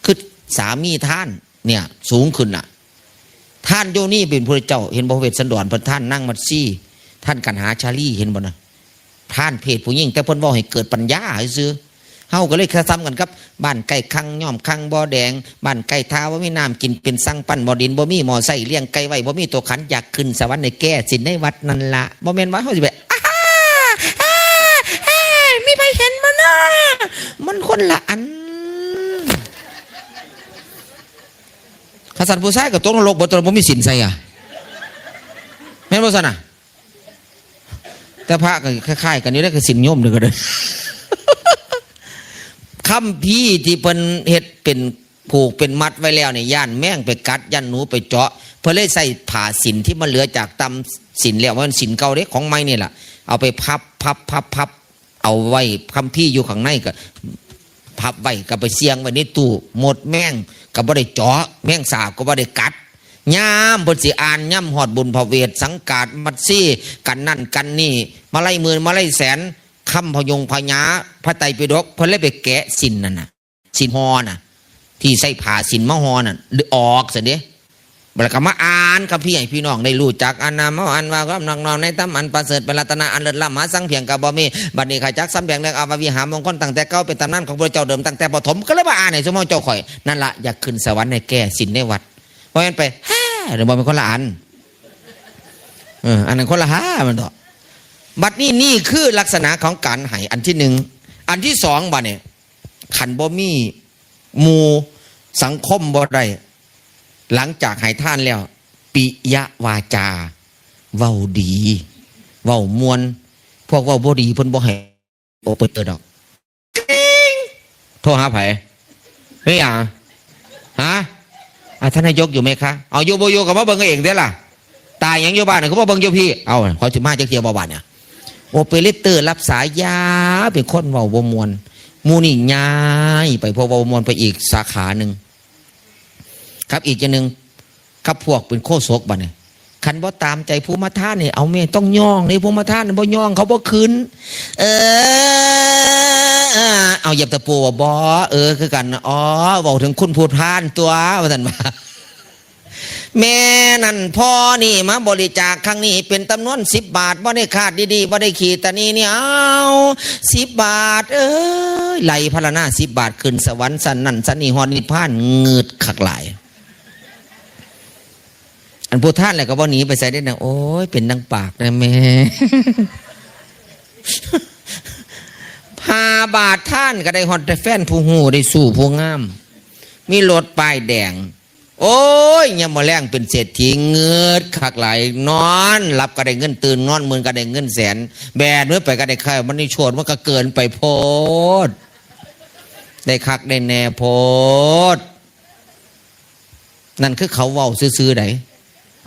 คือสามีท่านเนี่ยสูงขึ้นน่ะท่านโยนี่เป็นพระเจ้าเห็นพระเวสสันดรพระท่านนั่งมัดซี่ท่านกันหาชาลีเห็นบ่นะท่านเพศผู้หญิงแต่เพิ่นว่าให้เกิดปัญญาให้ซื้อเฮาก็เลยคซ้ำกันครับบ้านไก่คังย่อมคังบ่อแดงบ้านไก่ท้าว่ามีน้ำกินเป็นสั่งปั้นบ่อดินบ่มีหม้อใส่เลี้ยงไก่ไว้บ่มีตัวขันอยากขึ้นสวรรค์ในแก่สินในวัดนั่นละบ่แม่นว่าเฮาสิไปมีใครเห็นบ่นะมันคนละอันข้าสันผู้ชายกับตกนรกบ่ตนบ่มีสินใส่อ่ะแม่นบ่ซั่นน่ะแต่พระก็คล้ายๆกันนี่แหละคือสินโยมเด้อก็เด้อคำพี่ที่เพิ่นเฮ็ดเป็นผูกเป็นมัดไว้แล้วเนี่ยย่านแม่งไปกัดย่านหนูไปเจาะเพิ่นเลยใส่ผ่าสินที่มันเหลือจากตำสินแล้วมันสินเก่าเด้ของไม้นี่แหละเอาไปพับเอาไว้คำพี่อยู่ข้างในก็พับไว้ก็ไปเสียงไว้ในตู้หมดแม่งก็บ่ได้เจาะแม่งสาบก็บ่ได้กัดย่ามเพิ่นสิอ่านย่ำหอดบุญพระเวทสังกาดมัดซี่กันนั่นกันนี่มาไล่หมื่นมาไล่แสนคำพยงพญาพระไตรปิฎกเพิ่นเลยไปแกะสินนั่นน่ะสินหอน่ะที่ใส่ผ่าสินมะฮอน่ะออกซะเด้บรกมาอ่านกับพี่ให้พี่น้องได้รู้จักอันนามอันว่าความนักนอนในตั้มอันประเสริฐเป็นรัตนาอันเลิศล้ำหาสังเพียงกับบ่มีบัดนี้ข้าจักสำแดงเรื่องอาววิหารมงคลตั้งแต่เก่าเป็นตำนานของพระเจ้าเดิมตั้งแต่ปฐมก็เลยมาอ่านให้สมองเจ้าข่อยนั่นละอยากขึ้นสวรรค์ในแก่สินในวัดเพราะงั้นไปหรือบ่เป็นคนละอันอันนั้นคนละมันต่อบัดนี้นี่คือลักษณะของการให้อันที่หนึ่งอันที่สองบัดเนี่ยขันบ่มีหมู่สังคมบ่ได้หลังจากให้ท่านแล้วปิยวาจาเว้าดีเว้ามวลพวกเว้าบ่ดีเพิ่นบ่ให้โอเปิดเตอดอกโทรหาไผเฮ้ยฮะท่านนายกอยู่ไหมคะเอาอยู่บ่อยู่ก็มาเบิ่งเองเด้อล่ะตายหยังอยู่บ้านก็บ่เบิ่งอยู่พี่เอาขอสิมาจักเที่ยวบ่บ้านเนี่ยโอเปอเรเตอร์รับสายยาเป็นคนเว้าบ่ม่วนหมู่นี่ย้ายไปพอเว้าม่วนไปอีกสาขานึงครับอีกอย่างหนึ่งครับพวกเป็นโคศกบัดเนี่ยคันบ่ตามใจผู้มาท่านเนี่ยเอาแม่ต้องย่องนี่ผู้มาท่านบ่ย่องเขาบ่คืนเอาเหยียบตะปูบ่คือกันอ๋อบอกถึงคุณผู้ท่านตัวว่าท่านว่าแม่นั่นพ่อนี่มาบริจาคครั้งนี้เป็นจำนวน10 บาทบ่ได้ขาดดีๆบ่ได้ขีดตานี้เนี่ยเอา10 บาทไหลพระนา10 บาทขึ้นสวรรค์สันนั่นสันนี่ฮอดนิพพานเงืดขักหลายอันผู้ท่านแหละก็บ่หนีไปใส่ได้นะโอ้ยเป็นดังปากนะแม่5 บาทท่านก็ได้ฮอดแต่แฟนผู้หูได้สู้ผู้งามมีรถป้ายแดง โอ้ยยังมาแรงเป็นเศรษฐีเงิดคักหลายนอนหลับก็ได้เงินตื่นนอนหมื่นก็ได้เงินแสนแบนเนื้อไปก็ได้ค่ายมันนี่โฉดมันก็เกินไปโพดได้คักได้แน่โพดนั่นคือเขาเว้าซื่อๆไหน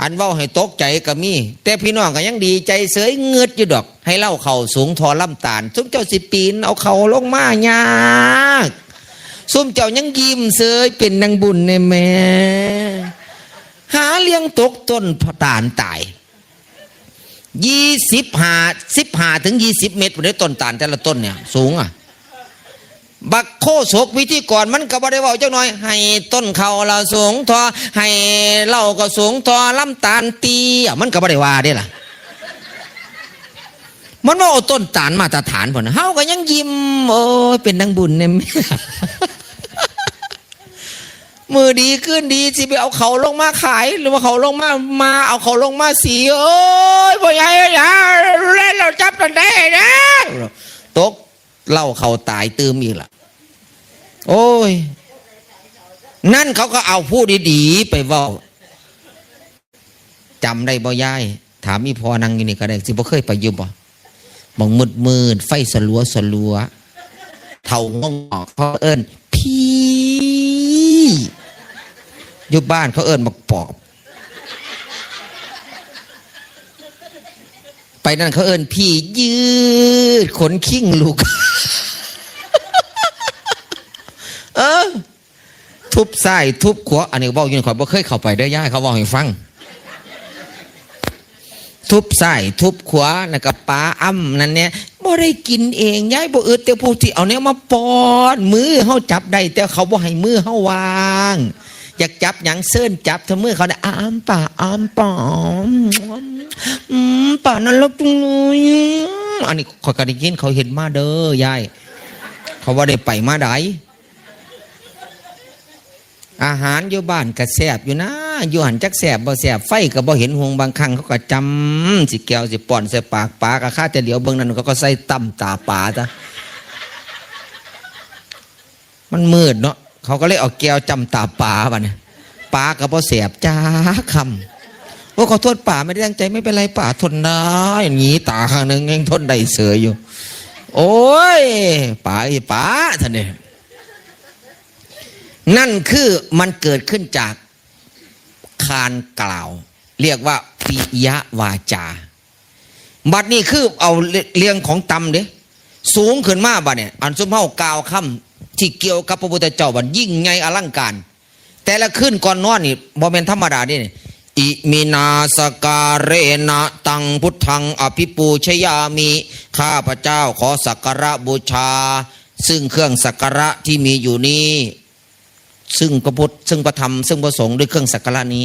อันเว้าให้ตกใจก็มีแต่พี่น้องก็ยังดีใจเสยเงือดอยู่ดอกให้เล่าเข่าสูงทอล่ำตาลซุ่มเจ้าสิปีนเอาเข่าลงมายากซุ่มเจ้ายังยิ้มเสยเป็นนางบุญในแม่หาเลี้ยงตกต้นตาลตาย15ถึง20 เมตรในต้นตาลแต่ละต้นเนี่ยสูงอ่ะบักโคศกวิธีก่อนมันก็บ่ได้เว้าจักหน่อยให้ต้นเขาเราสูงทอให้เล่าก็สูงทอลำตาลตีมันก็บ่ได้ว่าเด้ล่ะมันว่าเอาต้นตาลมาตรฐานพุ่นเฮาก็ยังยิ้มโอ้ยเป็นนางบุญเนี่ยมือดีขึ้นดีสิไปเอาเขาลงมาขายหรือว่าเขาลงมาเอาเขาลงมาสีโอ้ยบ่ใหญ่นะเล่นเราจับกันได้นะตกเล่าเขาตายตื้มอีกล่ะโอ้ยนั่นเขาก็เอาผู้ดีๆไปเว้าจำได้บ่ยายถามอีพอนั่งอยู่นี่ก็ได้สิบ่เคยไปอยู่บ่มองมืดไฟสลัวเท่างงออกเขาเอิ้นพี่อยู่บ้านเขาเอิ้นบักปอบไปนั่นเขาเอิ้นพี่ยืดขนขิ้งลูกทุบซ้ายทุบขวาอันนี้บอกอยู่ข่อยบ่เคยเข้าไปได้ย่าเขาบอกให้ฟังทุบซ้ายทุบขวาแล้วก็ปลาอ้ำนั่นเนี่ยบ่ได้กินเองย้ายบ่อึดแต่ผู้ที่เอาเนี้ยมาป้อนมือเฮาจับได้แต่เขาบ่ให้มือเฮาวางอยากจับหยังเซิ้นจับถ้ามือเขาได้อ้ามป่าป่านั่นลบตรงเลยอันนี้ข่อยก็ได้ยินเขาเห็นมาเด้อยายเขาว่าได้ไปมาได้อาหารอยู่บ้านก็แซ่บอยู่นะอยู่หันจักแซ่บบ่แซ่บไฟก็บ่เห็นหงบางครั้งเขาก็จำสิแก้วสิป้อนใส่ปากปลาก็ค่าแต่เหลียวเบิ่งนั้นเขาก็ใส่ตั้มตาปลาซะมันมืดเนาะเขาก็เลยเอาแก้วจำตาปลาบัดนี้ปลาก็บ่แซ่บจ้าคำโอ้ขอโทษป่าไม่ได้ตั้งใจไม่เป็นไรป่าทนได้หนีตาข้างนึงยังทนได้เสืออยู่โอ้ยป่าท่านเนี่ยนั่นคือมันเกิดขึ้นจากคานกล่าวเรียกว่าปิยวาจาบัดนี้คือเอาเรื่องของตำเด้สูงขึ้นมาบัดเนี่ยอันสมเฮากล่าวคำที่เกี่ยวกับพระพุทธเจ้าบัดยิ่งใหญ่อลังการแต่ละขึ้นก่อนนอนนี่บ่แม่นธรรมดาเด้อิมินาสการเรนะตังพุทธังอภิปูชยามิข้าพเจ้าขอสักการะบูชาซึ่งเครื่องสักการะที่มีอยู่นี้ซึ่งพระพุทธซึ่งพระธรรมซึ่งพระสงฆ์ด้วยเครื่องสักการะนี้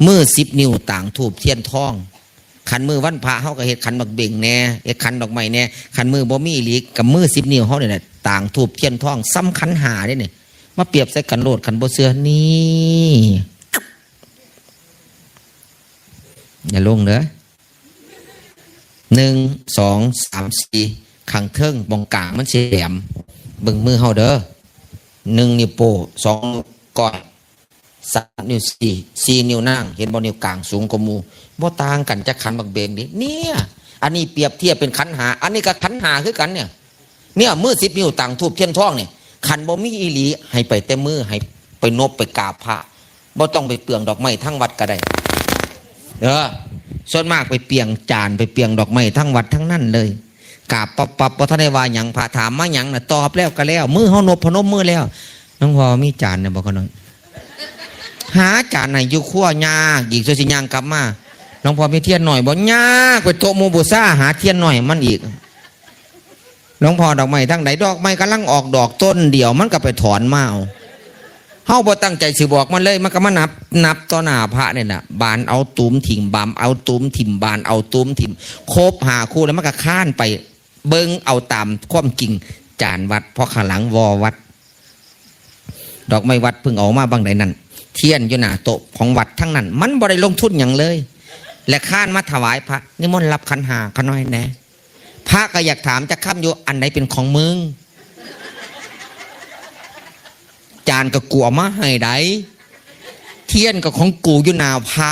มือ10 นิ้วต่างถูบเทียนทองขันมือวันพระเฮาก็เฮ็ดขันดอกเบ่งแน่เฮ็ดขันดอกไม้แน่ขันมือบ่มีอีหลีกับมือ10 นิ้วเฮาเนี่ยต่างถูบเทียนทองซ้ำขันหาได้เนี่ยมาเปรียบใส่กันโลดขันบ่เชื่อนี่อย่าลงเด้อ1 2 3 4ขังเทิงบองกลางมันสิแหลมเบิ่งมือเฮาเด้อ1 นิ้วโป้2 ก้อย3 นิ้ว4 นิ้วนางเห็นบ่นิ้วกลางสูงกว่าหมู่บ่ต่างกันจากขันบักเบงดิเนี่ยอันนี้เปรียบเทียบเป็นขันหาอันนี้ก็ขันหาคือกันเนี่ยมือ10 นิ้วต่างทูบเทียนทองเนี่ยขันบ่มีอีหลีให้ไปแต่มือให้ไปนบไปกราบพระบ่ต้องไปเปลืองดอกไม้ทั้งวัดก็ได้ส่วนมากไปเปลียงจานไปเปลียงดอกไม้ทั้งวัดทั้งนั้นเลยกราบปับบ่ทันได้ว่าหยังพระถามมาหยังน่ะตอบแล้วก็แล้วมือเฮานบพนมมือแล้วน้องพ่อมีจานเนี่ยบ่ก็น้อยหาจานไหนอยู่ครัวยากอีกสิย่างกลับมาน้องพ่อมีเทียนหน่อยบ่ยากไปโตะหมู่บูชาหาเทียนหน่อยมันอีกน้องพ่อดอกไม้ทั้งไหนดอกไม้กำลังออกดอกต้นเดียวมันก็ไปถอนมาเอาเฮาบ่ตั้งใจสิบอกมันเลยมันก็มานับต่อหน้าพระเนี่ยน่ะบานเอาตุ้มถิ่มบามเอาตุ้มถิ่มบานเอาตุ้มถิ่มครบหาคู่แล้วมันก็ค้านไปเบิ่งเอาตามความจริงจานวัดเพราะข้างหลังวอวัดดอกไม้วัดเพิ่งเอามาบางใดนั่นเทียนอยู่หน้าโต๊ะของวัดทั้งนั้นมันบ่ได้ลงทุนหยังเลยและค้านมาถวายพระนิมนต์รับขันหาขน้อยแน่พระก็อยากถามจะค้ำอยู่อันไหนเป็นของมึงจานก็กลัวมาให้ได้ เทียนกับของกูอยู่หน้าพระ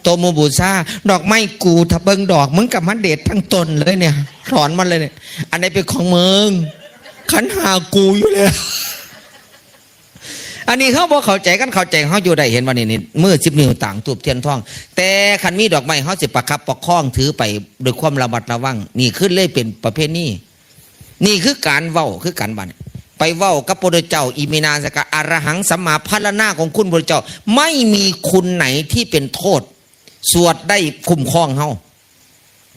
โตโมบูชาดอกไม้กูถ้าเบิ่งดอกมึงกับมันเด็ดทั้งต้นเลยเนี่ยถอนมันเลยเนี่ยอันไหนเป็นของมึงขันหากูอยู่เลยอันนี้เขาบอกเข้าใจกันเข้าใจเขาอยู่ได้เห็นวันนี้มือ10 นิ้วต่างตูบเทียนทองแต่ขันมีดอกไม้เขาสิประคับประคองถือไปด้วยความระมัดระวังนี่ขึ้นเลยเป็นประเภทนี้นี่คือการเว้าคือการบันไปเว้ากับพระพุทธเจ้าอิมินาสกะอรหังสัมมาพัลนาของคุณพระเจ้าไม่มีคุณไหนที่เป็นโทษสวดได้คุ้มครองเฮา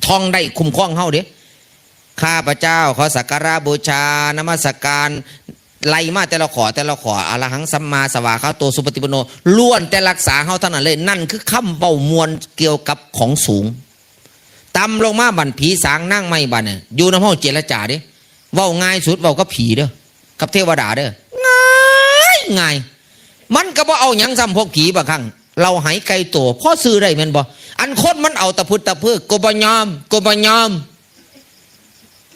ท่องได้คุ้มครองเฮาเด้ข้าพเจ้าขอสักการะบูชานมัสการไล่มาแต่ละขออรหังสัมมาสวากขาโตสุปฏิปันโนล้วนแต่รักษาเฮาเท่านั้นเลยนั่นคือคำเว้ามวลเกี่ยวกับของสูงตำลงมาบั่นผีสางนั่งไม่บั่นเนี่ยอยู่ในห้องเจรจาเด้เว้าง่ายสุดเว้ากับผีเด้อกับเทวดาเด้อง่ายมันก็บ่เอาหยังซ้ำพวกผีบางครั้งเราหายไกลตัวพ่อซื้อได้แม่นบ่อันคนมันเอาตะพุดตะเพื่อกบยอม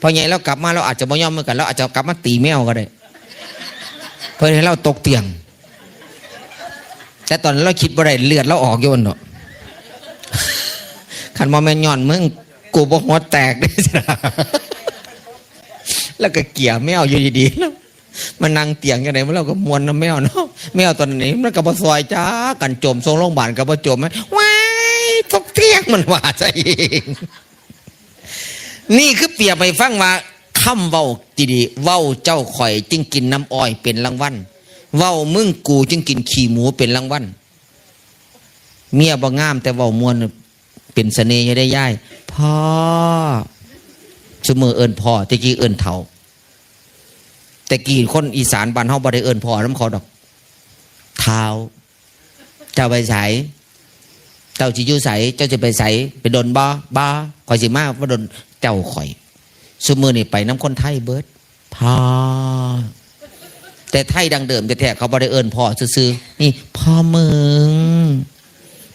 พอใหญ่แล้วกลับมาเราอาจจะบ่ยอมเหมือนกันเราอาจจะกลับมาตีแมวก็ได้เพื่อให้เราตกเตียงแต่ตอนเราคิดบ่ได้เลือดเราออกโยนเนาะขันมอแมนย้อนมึงกูบ่หัวแตกได้สิแล้วก็เกี่ยแมวอยู่ดีๆแล้วมันนั่งเตียงยังไงมันเราก็มวนน้ำแมวเนาะแมวตอนนี้มันก็บ่ซอยจ้ากันจมทรงโรงพยาบาลก็บ่จมไหมว้ายตกเตียงมันว่าซะเองนี่คือเปรียบไปฟังว่าคำเว้าดีๆเว้าเจ้าข่อยจึงกินน้ำอ้อยเป็นรางวัลเว้ามึงกูจึงกินขี้หมูเป็นรางวัลเมียบ่งามแต่เว้ามวนเป็นเสน่ห์ได้ย่ายพ่อชั่วมือเอิญพ่อตะกี้เอิญเฒ่าแต่กี่คนอีสานบ้านเฮาบ่ได้เอิ้นพ่อน้ำเขาดอกเท้าเจ้าไปไสเจ้าสิอยู่ไสเจ้าจะไปไสไปดนบ่ข่อยสิมาบ่ดนเจ้าข่อยซุมื้อนี่ไปน้ำคนไทยเบิดพ่อแต่ไทยดังเดิมแท้ๆเขาบ่ได้เอิ้นพ่อซื่อๆนี่พ่อมึง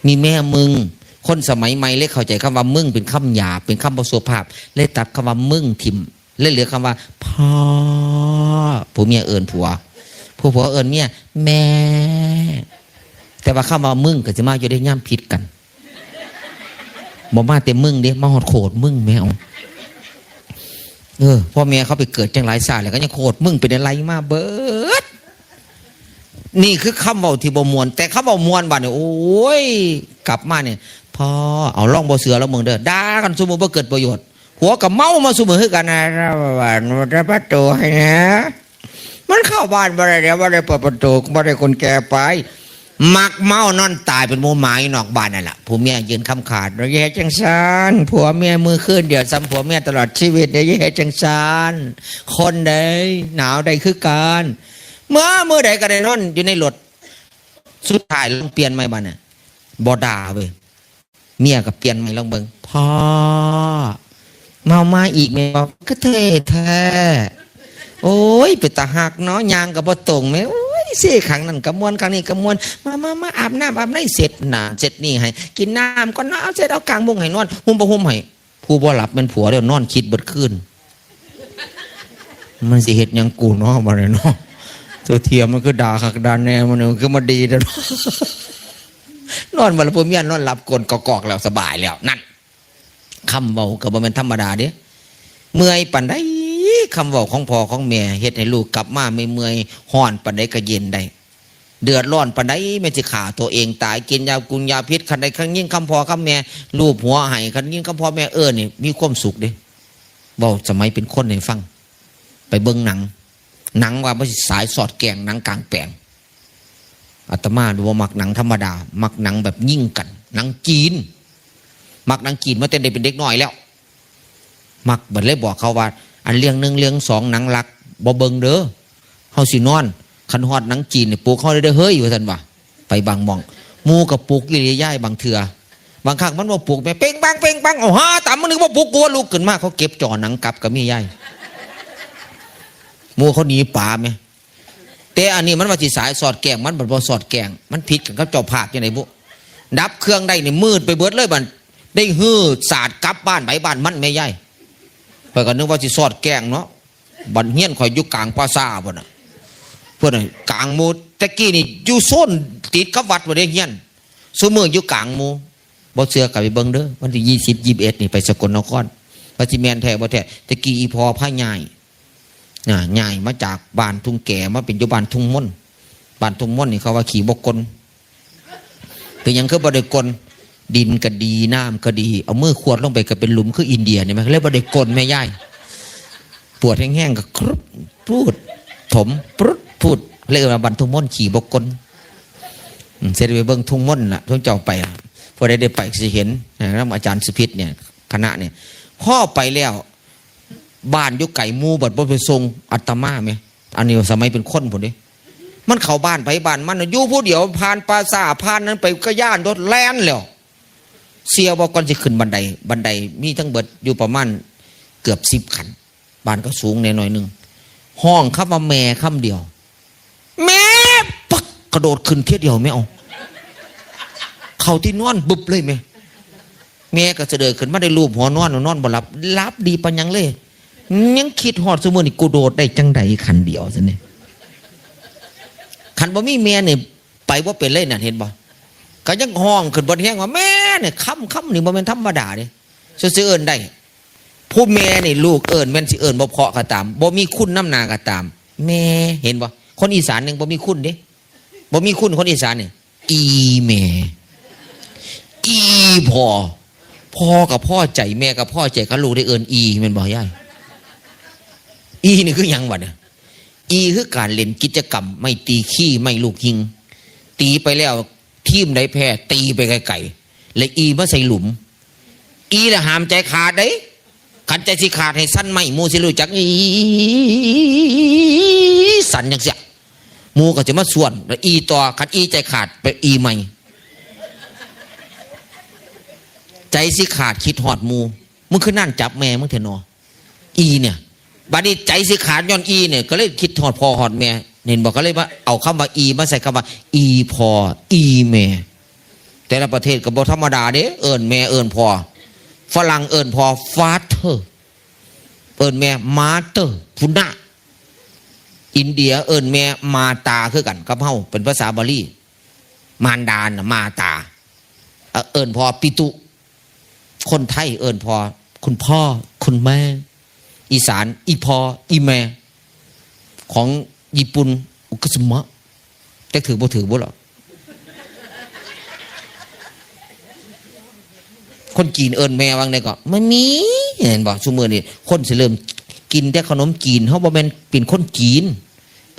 มีแม่มึงคนสมัยใหม่เลยเข้าใจคำว่ามึงเป็นคำหยาบเป็นคำบ่สุภาพเลยตัดคำว่ามึงทิ่มเลยเหลือคำว่าพ่อผู้เมียเอิญผัวเอิญเมียแม่แต่ว่าคำว่ามึงก็จะมาอยู่ได้ย่ำผิดกันบ่มาเต็มมึงเด้มาหอดโขดมึงแมวพ่อแม่เขาไปเกิดจังไรศาสตร์แล้วก็ยังโขดมึงเป็นอะไรมาเบิดนี่คือคำเบาที่บ่มวนแต่คำเบามวนบ้านเนี่ยโอ้ยกลับมาเนี่ยพ่อเอาล่องบ่เสือแล้วมึงเด้อด่ากันสมมุติว่าเกิดประโยชน์หัวกับเมามาสุ่มให้กันนะบ้านมันจะประตูให้นะมันเข้าบ้านบ่ได้เดี๋ยวบ่ได้เปิดประตูบ่ได้คนแก่ไปมักเมานอนตายเป็นหมูหมายนอกบ้านนั่นแหละผัวเมียยืนคำขาดระยะจังซานผัวเมียมือขึ้นเดี๋ยวซ้ำผัวเมียตลอดชีวิตระยะจังซานคนใดหนาวใดคือการเมื่อใดก็ได้นอนอยู่ในรถสุดท้ายลองเปลี่ยนใหม่บ้านน่ะบ่ด่าเว้ยเมียก็เปลี่ยนใหม่ลองเบิ่งพ่อมาอีกไหมบอกก็เท่แท้โอ้ยไปตาหักเนาะยางกับบ่ตรงไหมโอ้ยเสี่ยขังนั่นกระมวลขังนี่กระมวลมาอาบน้ำเสร็จหนาเสร็จนี่ให้กินน้ำก็น้ำเสร็จเอากลางมุ้งให้นอนหุ้มให้ผู้บ่หลับเป็นผัวเดี๋ยวนอนคิดเบิดคืนมันสิเห็ดยังกูเนาะมาเลยเนาะตัวเทียมมันคือด่าขักด่าแน่มันคือมาดีแล้วนอนวันละพุ่มยันนอนหลับกลนกอกแล้วสบายแล้วนั่นคำเบาก็บ่แม่นธรรมดาเด้เมื่อยปานใดคำเบาของพ่อของแม่เฮ็ดให้ลูกกลับมาไม่เมื่อยห้อนปานใดก็เย็นได้เดือดร้อนปานใดแม่สิฆ่าตัวเองตายกินยากุนยาพิษคันใดคันยิ่งคำพ่อคำแม่ลูบหัวให้คันยิ่งคำพ่อแม่นี่มีความสุขเด้เบาสมัยเป็นคนให้ฟังไปเบิ่งหนังว่าบ่สิสายสอดแกงหนังกลางแปลงอาตมาดูว่ามักหนังธรรมดามักหนังแบบยิ่งกันหนังจีนมักนางกีนมาเต้นได้เป็นเด็กน้อยแล้วมักบัดเลยบอกเขาว่าอันเรื่องหนึ่งเรื่องสองหนังรักบ่เบิงเด้อเฮาสินอนคันฮอดหนังจีนเนี่ยปลูกเขาได้เฮ้ยว่าซั่นว่าไปบางมองมูกับปลูกยี่ย่ายบางเถื่อบางครั้งมันบ่ปลูกแม่เป้งปังเอาฮะตามมันนึกว่าปลูกกลัวลูกขึ้นมาเขาเก็บจ่อหนังกลับกับมีย่ายมูเขาหนีป่าแม่แต่อันนี้มันว่าสิสายสอดแกงมันบ่สอดแกงมันผิดกันกับเจ้าภาพจังได๋บุดับเครื่องได้นี่มืดไปเบิดเลยบัดได้ฮื้อศาสตร์กลับบ้านไปบ้านมันไม่ใหญ่เพื่อก็นึกว่าสิสอดแกงเนาะบันเฮียนคอยอยู่กลางป่าซ่าบ่น่ะเพื่อนกลางมูด ตะกี้นี่อยู่โซนติดกับวัดบ่ได้เฮียนซุมื้ออยู่กลางหมู่บ่เชื่อก็ไปเบิ่งเด้อวันที่20 21นี่ไปสกลนครว่าสิแม่นแท้บ่แท้ตะกี้อีพอพาย้ายย้ายมาจากบ้านทุ่งแก่มาเป็นอยู่บ้านทุ่งม่อนบ้านทุ่งม่อนนี่เขาว่าขี่บ่กลเป็นหยังคือบ่ได้กลดินก็ดีน้ำก็ดีเอามือขวดลงไปก็เป็นหลุมคืออินเดียนี่มั้ยเลยบ่ได้กลแม่ยายปวดแห้งๆก็ครุบพูดถมปรุดพูดเลยว่าบ้านทุ่งม่อนขี่บ่กลเสร็จไปเบิ่งทุ่งม่อนล่ะทุ่งเจ้าไปพอได้ไปสิเห็นนะครับอาจารย์สุพิษเนี่ยคณะเนี่ยพ่อไปแล้วบ้านอยู่ไก่มูบัดบ่ไปส่งอาตมาไหมอันนี้สมัยเป็นคนพุ่นเด้มันเข้าบ้านไปบ้านมันอยู่ผู้เดียวผ่านปราสาทผ่านนั้นไปก็ย่านรถแล่นแล้วเสียบอกก่อนสิขึ้นบันไดมีทั้งเบิดอยู่ประมาณเกือบ10 ขันบ้านก็สูงแน่หน่อยนึงห้องคำว่าแม่คำเดียวแม่ปักกระโดดขึ้นเทียเดียวไม่เอาเขาที่นอนบุบเลยแม่ก็จะเดินขึ้นมาได้รูปหัวนอนบ่รับดีปัญญังเลยยังคิดหอดสมมุติกูโดดได้จังใดขันเดียวซะนี่ขันบ่มีแม่เนี่ยไปว่าเป็นเลยน่ะเห็นบ่ก็ยังห้องขึ้นบนแห้งว่าแม่เนี่ยค่ำนี่บ่แม่นธรรมดาเด้ซื่อเอิ้นได้ผู้แม่นี่ลูกเอิ้นแม่นสิเอิ้นบ่เพาะก็ตามบ่มีคุณน้ำหน้าก็ตามแม่เห็นบ่คนอีสานนึงบ่มีคุณเด้บ่มีคุณคนอีสานนี่อีแม่อีพ่อกับพ่อใจแม่กับพ่อใจกับลูกได้เอิ้นอีแม่นบ่ยายอีนี่คือหยังวะเนี่ยอีคือการเล่นกิจกรรมไม่ตีขี้ไม่ลูกยิงตีไปแล้วทีมใดแพ้ตีไปไกลๆเลยอีมาใส่หลุมอีละหามใจขาดเด้ขันใจสิขาดให้สั้นไม่มูสิรู้จักอีสั่นจังเสียมูก็จะมาส่วนแล้วอีต่อขันอีใจขาดไปอีใหม่ใจสิขาดคิดหอดมูมึงคือนั่นจับแม่มึงเถอะนออีเนี่ยบัดนี้ใจสิขาดย้อนอีเนี่ยก็เลยคิดหอดพ่อหอดแม่เห็นบอกก็เลยว่าเอาคำว่าอีมาใส่คำว่าอีพ่ออีแม่แต่ละประเทศก็บ่ธรรมดาเด้เอิ้นแม่เอิ้นพ่อฝรั่งเอิ้นพ่อ father เอิ้นแม่ mother พุนะอินเดียเอิ้นแม่มาตาคือกันกับเฮาเป็นภาษาบาลีมารดานะมาตาเอิ้นพ่อปิตุคนไทยเอิ้นพ่อคุณพ่อคุณแม่อีสานอีพ่ออีแม่ของญี่ปุ่นอุกสมะแต่ถือบ่หรอคนจีนเอิ้นแม่วางได้ก็ไม่มีเห็นบ่ซุมื้อนี้คนสิเริ่มกินแต่ขนมจีนเฮาบ่แม่นเป็นคนจีน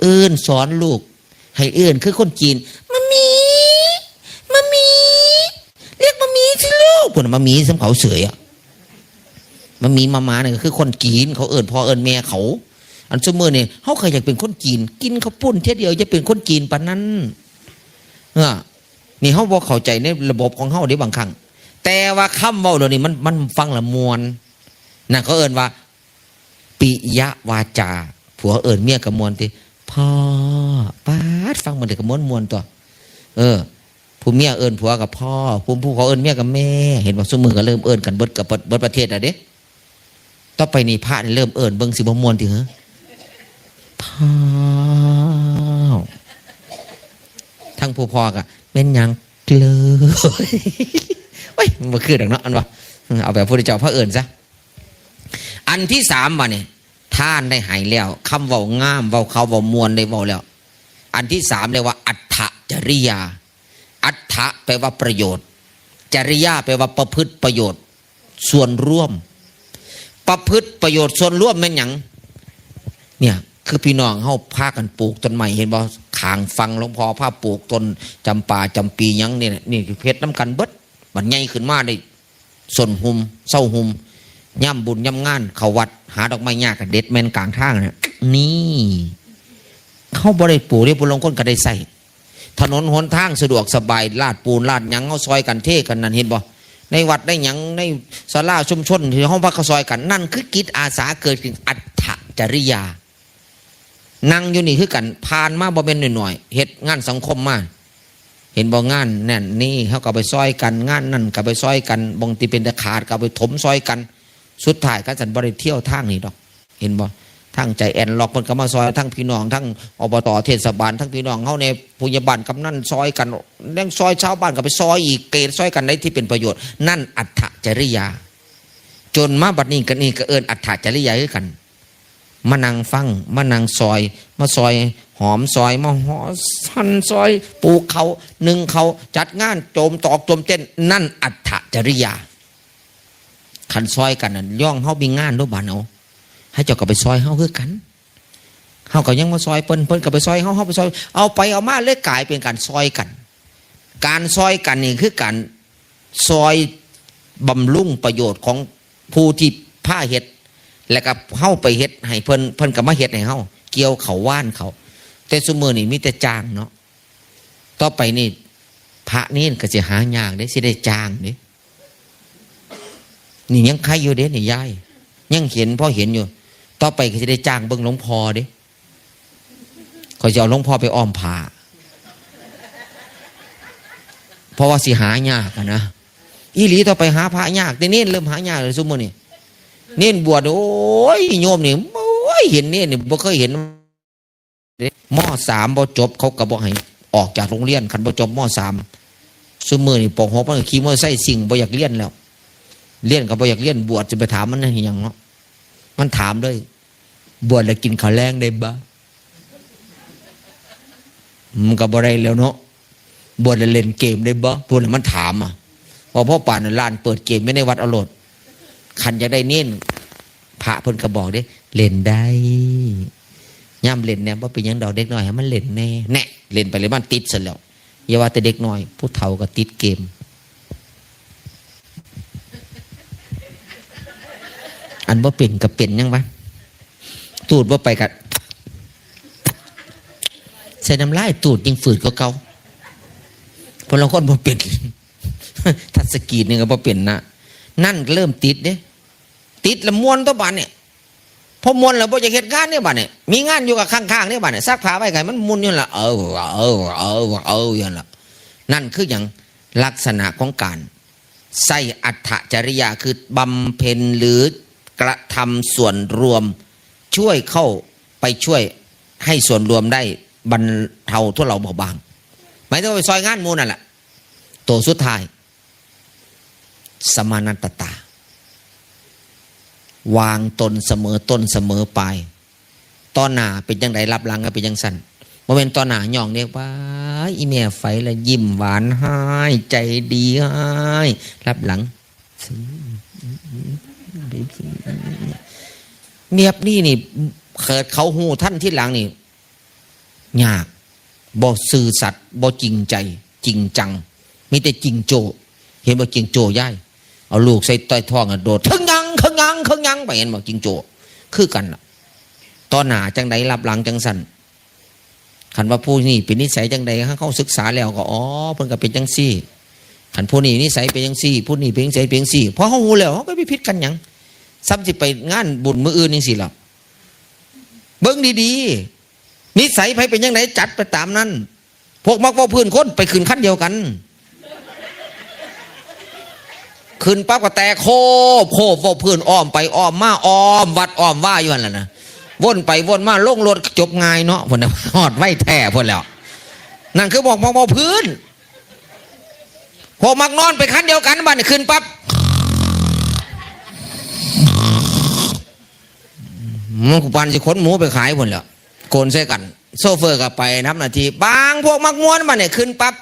เอิ้นสอนลูกให้เอิ้นคือคนจีนมามีเรียกมามีสิลูกพุ่นมามีสำเขาเสยอ่ะมามีมาเนี่ยคือคนจีนเขาเอิ้นพ่อเอิ้นแม่เขาอันซุมื้อนี่เฮาก็อยากเป็นคนจีนกินข้าวปุ้นเที่ยเดียวจะเป็นคนจีนปานนั้นนี่เฮาบ่เข้าใจในระบบของเฮาเด้บางครั้งแต่ว่าคำเว้าเดี๋ยวนี้มันฟังละมวนน่ะเขาเอิ้นว่าปิยวาจาผัวเอิ้นเมียก็มวนติพ่อป๊าดฟังมันเด้ก็มวนตัวผู้เมียเอิ้นผัวกับพ่อผู้เขาเอิ้นเมียกับแม่เห็นว่าซุมื้อก็เริ่มเอิ้นกันเบิดประเทศแล้วเด้ต่อไปนี่พระนี่เริ่มเอิ้นเบิ่งสิบ่ม่วนติเหรอพ่อทั้งผู้พ่อก็เป็นหยังเลยเว้ยมันคือดังเนาะอันว่าเอาแบบพระพุทธเจ้าพระเอิญซะอันที่3ว่ะเนี่ยท่านได้หายแล้วคำเว้างามเว้าเขาเว้ามวลได้เว้าแล้วอันที่3เรียกว่าอัตถจริยาอัตถะแปลว่าประโยชน์จริยาแปลว่าประพฤติประโยชน์ส่วนร่วมประพฤติประโยชน์ส่วนร่วมเป็นหยังเนี่ยคือพี่น้องเฮาพากันปลูกต้นไม้เห็นบ่ขางฟังหลวงพ่อพาปลูกต้นจำปาจำปีหยังนี่คือเพชรน้ำกันเบิดมันใหญ่ขึ้นมาได้ส่วนหุมเศร้าหุมย่ำบุญย่ำงานเขาวัดหาดอกไม้ยากกับเด็ดแมนกลางทางเนี่ยนี่เขาบ่ได้ปลูกได้บุญลงก้นก็ได้ใส่ถนนหนทางสะดวกสบายลาดปูนลาดหยังเขาซอยกันเทกันนั่นเห็นบ่ในวัดได้หยังในศาลาชุมชนที่ห้องพักเขาซอยกันนั่นคือกิจอาสาเกิดขึ้นอัตถจริยานั่งอยู่นี่คือกันผ่านมาบ่เป็นหน่อยๆเฮ็ดงานสังคมมาเห็นบ่งานนั่นนี่เขาก็ไปซอยกันงานนั่นก็ไปซอยกันบางทีเป็นตะขาดก็ไปถมซอยกันสุดท้ายก็สันบ่ได้เที่ยวทางนี่ดอกเห็นบ่ ทั้งใจแอนล็อกเพิ่นก็มาซอยทั้งพี่น้องทั้งอบตเทศบาลทั้งพี่น้องเฮาในผู้ใหญ่บ้านกำนันซอยกันเรื่องซอยชาวบ้านก็ไปซอยอีกเกตซอยกันได้ที่เป็นประโยชน์นั่นอัตถจริยาจนมาบัดนี้กันนี่ก็เอิ้นอัตถจริยาคือกันมานั่งฟังมานั่งซอยมาซอยหอมซอยมาหอสันซอยปลูกเขาหนึ่งเขาจัดงานโจมตอกโจมเต้นนั่นอัตถจริยาขันซอยกันนั่นย่องเฮามีงานด้วยบ้านเอาให้เจ้าก็ไปซอยเฮาคือกันเฮาก็ยังมาซอยเพิ่นก็ไปซอยเฮาไปซอยเอาไปเอามาเลยกลายเป็นการซอยกันการซอยกันนี่คือการซอยบำรุงประโยชน์ของผู้ที่ผ้าเฮ็ดแล้วก็เฮาไปเฮ็ดให้เพิ่นก็มาเฮ็ดให้เฮาเกี่ยวเขาว่านเขาแต่ซุมื้อนี่มีแต่จ้างเนาะต่อไปนี่พระนี่ก็สิหายากเด้สิได้จ้างเด้นี่ยังใครอยู่เด้นี่ยายยังเห็นพ่อเห็นอยู่ต่อไปก็จะได้จ้างเบิ่งหลวงพ่อเด้เขาจะเอาหลวงพ่อไปอ้อมผ้าเพราะว่าสิหายากนะอีหลีต่อไปหาพระยากแต่เน้นเริ่มหายากเลยซุมื้อนี่เน้นบวชโอ้ยโยมนี่โอ้ยเห็นเน้นนี่บ่เคยเห็นม.3 บ่จบเขาก็บ่ให้ออกจากโรงเรียนคันบ่จบม.3 ซุมื้อนี่ป.6มันก็ขี่มอเตอร์ไซค์สิ่งบ่อยากเรียนแล้วเรียนก็บ่อยากเรียนบวชจะไปถามมันหยังเนาะมันถามเลยบวชแล้วกินข้าวแลงได้บ่มันก็บ่ได้แล้วเนาะบวชแล้วเล่นเกมได้บ่พวกนั้นมันถามอ่ะพอพ่อป่านร้านเปิดเกมไม่ในวัดเอาโลดคันอยากได้เน้นพระเพิ่นก็บอกเด้เล่นได้ย่ำเล่นเนี่ยบ่เป็นหยังดอกเด็กน้อยให้มันเล่นแน่แน่เล่นไปเลยมันติดซะแล้วอย่าว่าแต่เด็กน้อยผู้เฒ่าก็ติดเกมอันบ่เป็นกับเป็นยังวะตูดบ่ไปกับใส่น้ำลายตูดยังฝืดกว่าเก่าพอเราคนบ่เป็นทัศกีดนี่ก็บ่เป็นนะนั่นเริ่มติดเด้ติดละมวนตัวบ้านเนี่ยพอมวนแล้วบ่อยากเฮ็ดงานเนี่ยบ้านเนี่ยมีงานอยู่กับข้างๆเนี่ยบ้านเนี่ยซักผ้าไว้ไงมันมุนอยู่ล่ะอย่างล่ะนั่นคืออย่างลักษณะของการใส่อัตถจริยาคือบำเพ็ญหรือกระทำส่วนรวมช่วยเข้าไปช่วยให้ส่วนรวมได้บรรเทาทุเลาเบาบางหมายถึงว่าไปซอยงานมูนั่นแหละตัวสุดท้ายสมานัตตาวางตนเสมอต้นเสมอปลายตอนหน้าเป็นยังไงรับหลังก็เป็นยังสั่นโมเมนต์ตอนหน้าย่องเนี่ยว่าอีเมียไฟละยิ้มหวานให้ใจดีให้รับหลังเมียบนี่เกิดเขาหูท่านที่หลังนี่ยากบ่ซื่อสัตย์บ่จริงใจจริงจังมีแต่จริงโจเห็นบ่จริงโจย่ายเอาลูกใส่ใต้ท้องโดดเครื่องยังไปเห็นบ่จริงโจคือกันล่ะตอนหน้าจังใดรับหลังจังสั่นคันว่าผู้นี่เป็นนิสัยจังใดเขาศึกษาแล้วก็อ๋อเพิ่นก็เป็นจังซี่คันผู้นี้นิสัยเป็นจังซี่ผู้นี้เป็นนิสัยเป็นจังซี่พอเขาฮู้แล้วเขาก็ไปผิดกันหยังซ้ำสิไปงานบุญมื้ออื่นนี่สิล่ะเบิ่งดีๆนิสัยไผเป็นจังไดจัดไปตามนั้นพวกมักเว้าพื้นคนไปขึ้นขั้นเดียวกันขึ้นปั๊บก็แตกโคบเว้าพื้นอ้อมไปอ้อมมาอ้อมวัดอ้อมว่าอยู่นั่นแหละนะวนไปวนมาลงรถจบง่ายเนาะพุ่นน่ะฮอดไว้แท้พุ่นแล้วนั่นคือบอกมักเว้าพื้นพวกมักนอนไปขั้นเดียวกันบัดนี้ขึ้นปั๊บมันกูปันสิขนหมูไปขายพุ่นแล้วโกนใส่กันโซเฟอร์ก็ไปนับนาทีบางพวกมักม้วนบัดนี้ขึ้นปั๊บ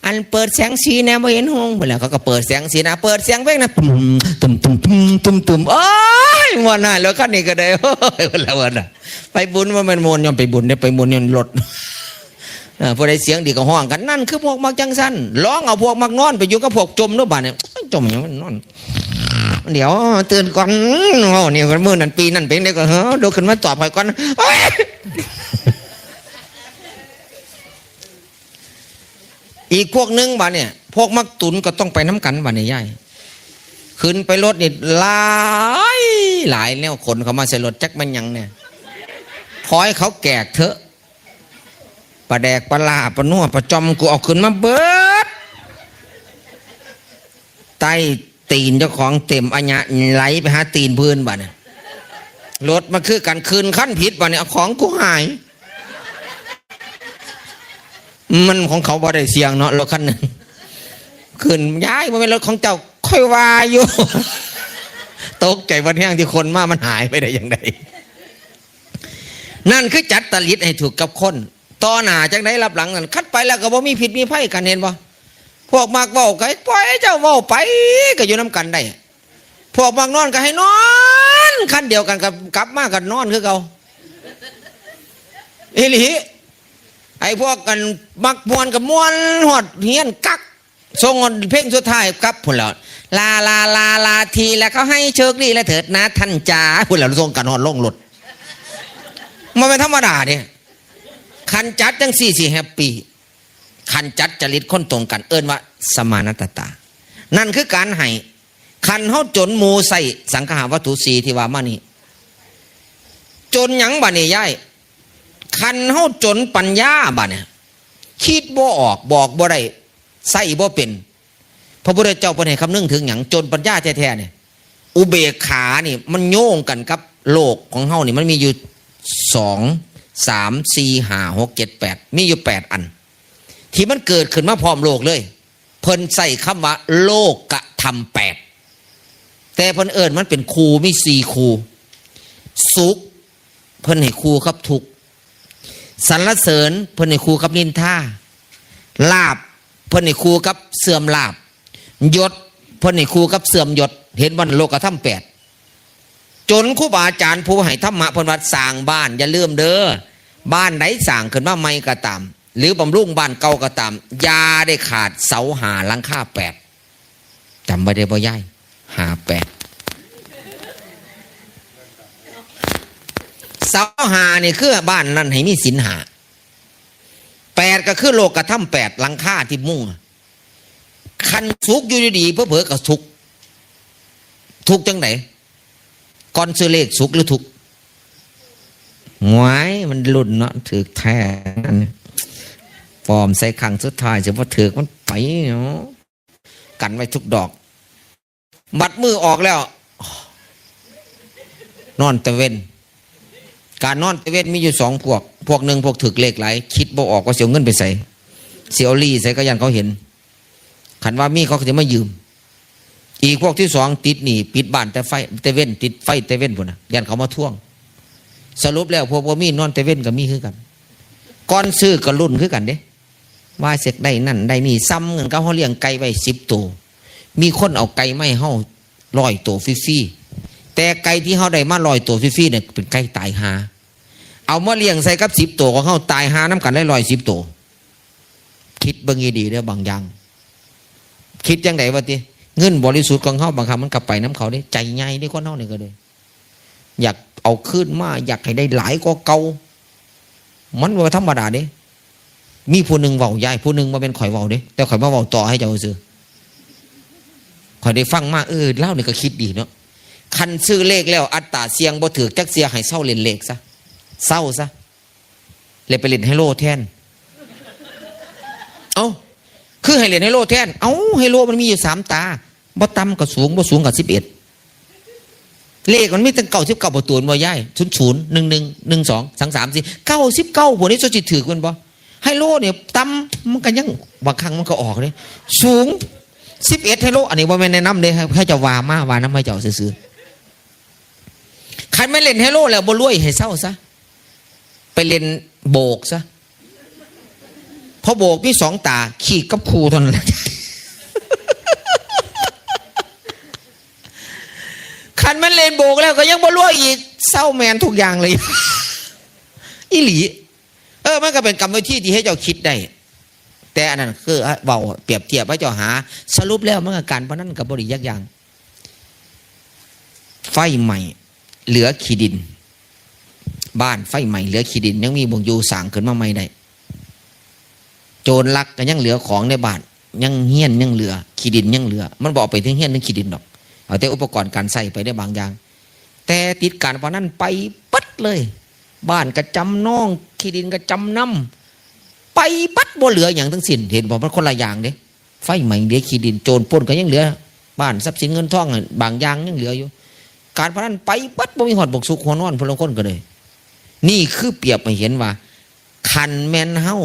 อันเปิดแสงสีแนวบ่เห็นห้องพุ่นแล้วเขาก็เปิดแสงสีนะเปิดเสียงเพลงนะตุ่มโอ้ยม่วนน่ะแล้วคันนี้ก็ได้โอ้ยพุ่นแล้วน่ะไปบุญว่ามันม่วนยอมไปบุญได้ไปบุญยอมรถพอได้เสียงดีก็ห้องกันนั่นคือพวกมักจังซั่นร้องเอาพวกมักนอนไปอยู่กับพวกจมเนาะบัดนี้จมหยังมันนอนเดี๋ยวตื่นก่อนโอ้นี่คนมื้อนั้นปีนั้นเป็นได้ก็เฮ้อดูขึ้นมาตอบให้ก่อนอีกพวกนึงบัดเนี่ยพวกมักตุนก็ต้องไปน้ำกันบัดเนี่ยยายขึ้นไปรถนี่หลายแล้วคนเขามาใส่รถจักมันยังเนี่ยขอให้เขาแกกเถอะปลาแดกปลาลาปลานัวปลาจอมกูเอาขึ้นมาเบิดไตตีนเจ้าของเต็มอัญญะไหลไปหาตีนพื้นบัดเนี่ย รถมาคือกันคืนขั้นผิดป่ะเนี่ยของกูหายมันของเขาบ่ได้เสียงเนาะรถคันหนึ่งคืนย้ายมันเป็นรถของเจ้าค่อยว่าอยู่ตกใจวันแห้งที่คนมามันหายไปได้อย่างไรนั่นคือจัดตลิดให้ถูกกับคนต่อหน้าจังได้รับหลังนั่นคัดไปแล้วก็บ่มีผิดมีไพ่กันเห็นบ่พวกมากเว้าก็ปล่อยเจ้าเว้าไปก็อยู่น้ำกันได้พวกมากนอนก็ให้นอนคันเดียวกันกับกลับมากันนอนคือเก่าอีหลีไอ้พวกกันมักมวนกับมวนหอดเฮียนกักส่งเพลงสุดท้ายกับพุ่นแล้วลาทีแล้วเขาให้โชคดีแล้วเถิดนะท่านจ๋าพุ่นแล้วส่งกันนอนลงรถมันเป็นธรรมดาเนี่ยคันจัดจังสี่แฮปปี้คันจัดจริตคนตรงกันเอิ้นว่าสมานตตานั่นคือการให้คันเฮาจนหมู่ใส่สังฆาวัตถุสีที่ว่ามานี่จนหยังบัดนี้ยายคันเฮาจนปัญญาบัดเนี่ยคิดบ่ออกบอกบ่ได้ใส่บ่เป็นพระพุทธเจ้าเพิ่นให้คำนึงถึงหยังจนปัญญาแท้ๆเนี่ยอุเบกขานี่มันโยงกันกับโลกของเฮานี่มันมีอยู่2 3 4 5 6 7 8มีอยู่8อันที่มันเกิดขึ้นมาพร้อมโลกเลยเพิ่นใส่คำว่าโลกกะธรรม8แต่เพิ่นเอิ้นมันเป็นคูมี4คูสุขเพิ่นให้คูครับทุกข์สรรเสริญเพิ่นให้คูกับนินทาลาภเพิ่นให้คูกับเสื่อมลาภยศเพิ่นให้คูกับเสื่อมยศเห็นวันโลกธรรม8จนครูบาอาจารย์ผู้ให้ธรรมะเพิ่นว่าสร้างบ้านอย่าลืมเด้อบ้านไหนสร้างขึ้นมาใหม่ก็ตามหรือบำรุงบ้านเก่าก็ตามอย่าได้ขาดเสาหาหลังคา8จำไว้ได้บ่ยายหา8เสาหานี่คือบ้านนั้นให้มีศีลหา8ก็คือโลกธรรม8หลังคาที่มุ่งคันสุกอยู่ดีๆเผลอๆก็ทุกจังไหนก่อนซื้อเลขสุกหรือทุกหวายมันหลุดเนาะถือแท้นั่นฟอร์มใส่ขังสุดท้ายจะพอถือมันไปเนาะกันไว้ทุกดอกบัดมือออกแล้วนอนตะเวนการนอนตะเวนมีอยู่2พวกหนึ่งพวกถือเลขหลายคิดบ่ออกก็เสียเงินไปใส่เสียลี่ใส่ก็ยันเขาเห็นขันว่ามีเขาจะมายืมอีกพวกที่2ติดหนีปิดบ้านแต่ไฟแต่เว้นติดไฟแต่เว้นพุ่นนะยันเขามาท่วงสรุปแล้วพวกมีนอนแต่เว้นกับมีคือกันก่อนซื้อกับรุ่นคือกันเด้ว่าเสกได้นั่นได้นี่ซ้ำเงินเขาเลี้ยงไก่ไว้10 ตัวมีคนเอาไก่ไม่เฮา100 ตัวฟรีๆแต่ไก่ที่เฮาได้มา100 ตัวฟรีๆเนี่ยเป็นไก่ตายหาเอามาเลี้ยงใส่กับ10 ตัวของเฮาตายหาน้ำกันได้110 ตัวคิดเบิ่งดีๆเด้อบางอย่างคิดจังไดวะติเงินบริสุทธิ์ของเขาบางครั้งมันกลับไปน้ำเขาได้ใจใหญ่ได้คนเฮานี่ก็เลยอยากเอาขึ้นมาอยากให้ได้หลายกว่าเก่ามันว่าธรรมดาเด้มีผู้หนึ่งเว้าใหญ่ผู้หนึ่งมาเป็นข่อยเว้าเด้แต่ข่อยมาเว้าต่อให้เจ้าซื้อข่อยได้ฟังมาเล่านี่ก็คิดดีเนาะคันซื้อเลขแล้วอัตราเสี่ยงบ่ถือจักเสียให้เศร้าเล่นเลขซะเศร้าซะเลยไปเล่นไฮโลแทนเอ้าคือให้เล่นไฮโลแทนเอ้าไฮโลมันมีอยู่3 ตาบ่ต่ำก็สูงบ่สูงก็11เลขมันมีตั้ง99ประตูบ่ย้าย00 11 12 23 4 99พวกนี้สิถือมันบ่ไฮโลเนี่ยต่ำมันก็ยังบางครั้งมันก็ออกเลยสูง11ไฮโลอันนี้บ่แม่นแนะนำเด้ให้เจ้าว่ามาว่าน้ำให้เจ้าซื่อๆคันไม่เล่นไฮโลแล้วบ่รวยให้เศร้าซะไปเล่นโบกซะพอโบกมี2 ตาขี่กับครูเท่านั้นคันมันเล่นโบกแล้วก็ยังบ่รวยอีกเศร้าแมนทุกอย่างเลยอีหลีมันก็เป็นกรรมวิธีที่ให้เจ้าคิดได้แต่อันนั้นคือเบาเปรียบเทียบให้เจ้าหาสรุปแล้วมันก็การพนันกับบริยักอย่างไฟใหม่เหลือขี้ดินบ้านไฟใหม่เหลือขี้ดินยังมีบ่งอยู่สร้างขึ้นมาใหม่ได้โจรลักก็ยังเหลือของในบ้านยังเฮี้ยนยังเหลือขี้ดินยังเหลือมันบอกไปถึงเฮี้ยนถึงขี้ดินดอกเอาแต่อุปกรณ์การใส่ไปได้บางอย่างแต่ติดการพนันไปปัดเลยบ้านก็จำนองขี้ดินก็จำนำไปปัดบ่เหลืออย่างทั้งสิ้นเห็นบอกมันคนละอย่างเด้ไฟใหม่เหลือขี้ดินโจรปล้นก็ยังเหลือบ้านทรัพย์สินเงินทองบางอย่างยังเหลืออยู่ การพนันไปปัดบ่มีหอดบกสุขหัวนอนพลคนก็เลยนี่คือเปรียบมาเห็นว่าคันแม่นเฮา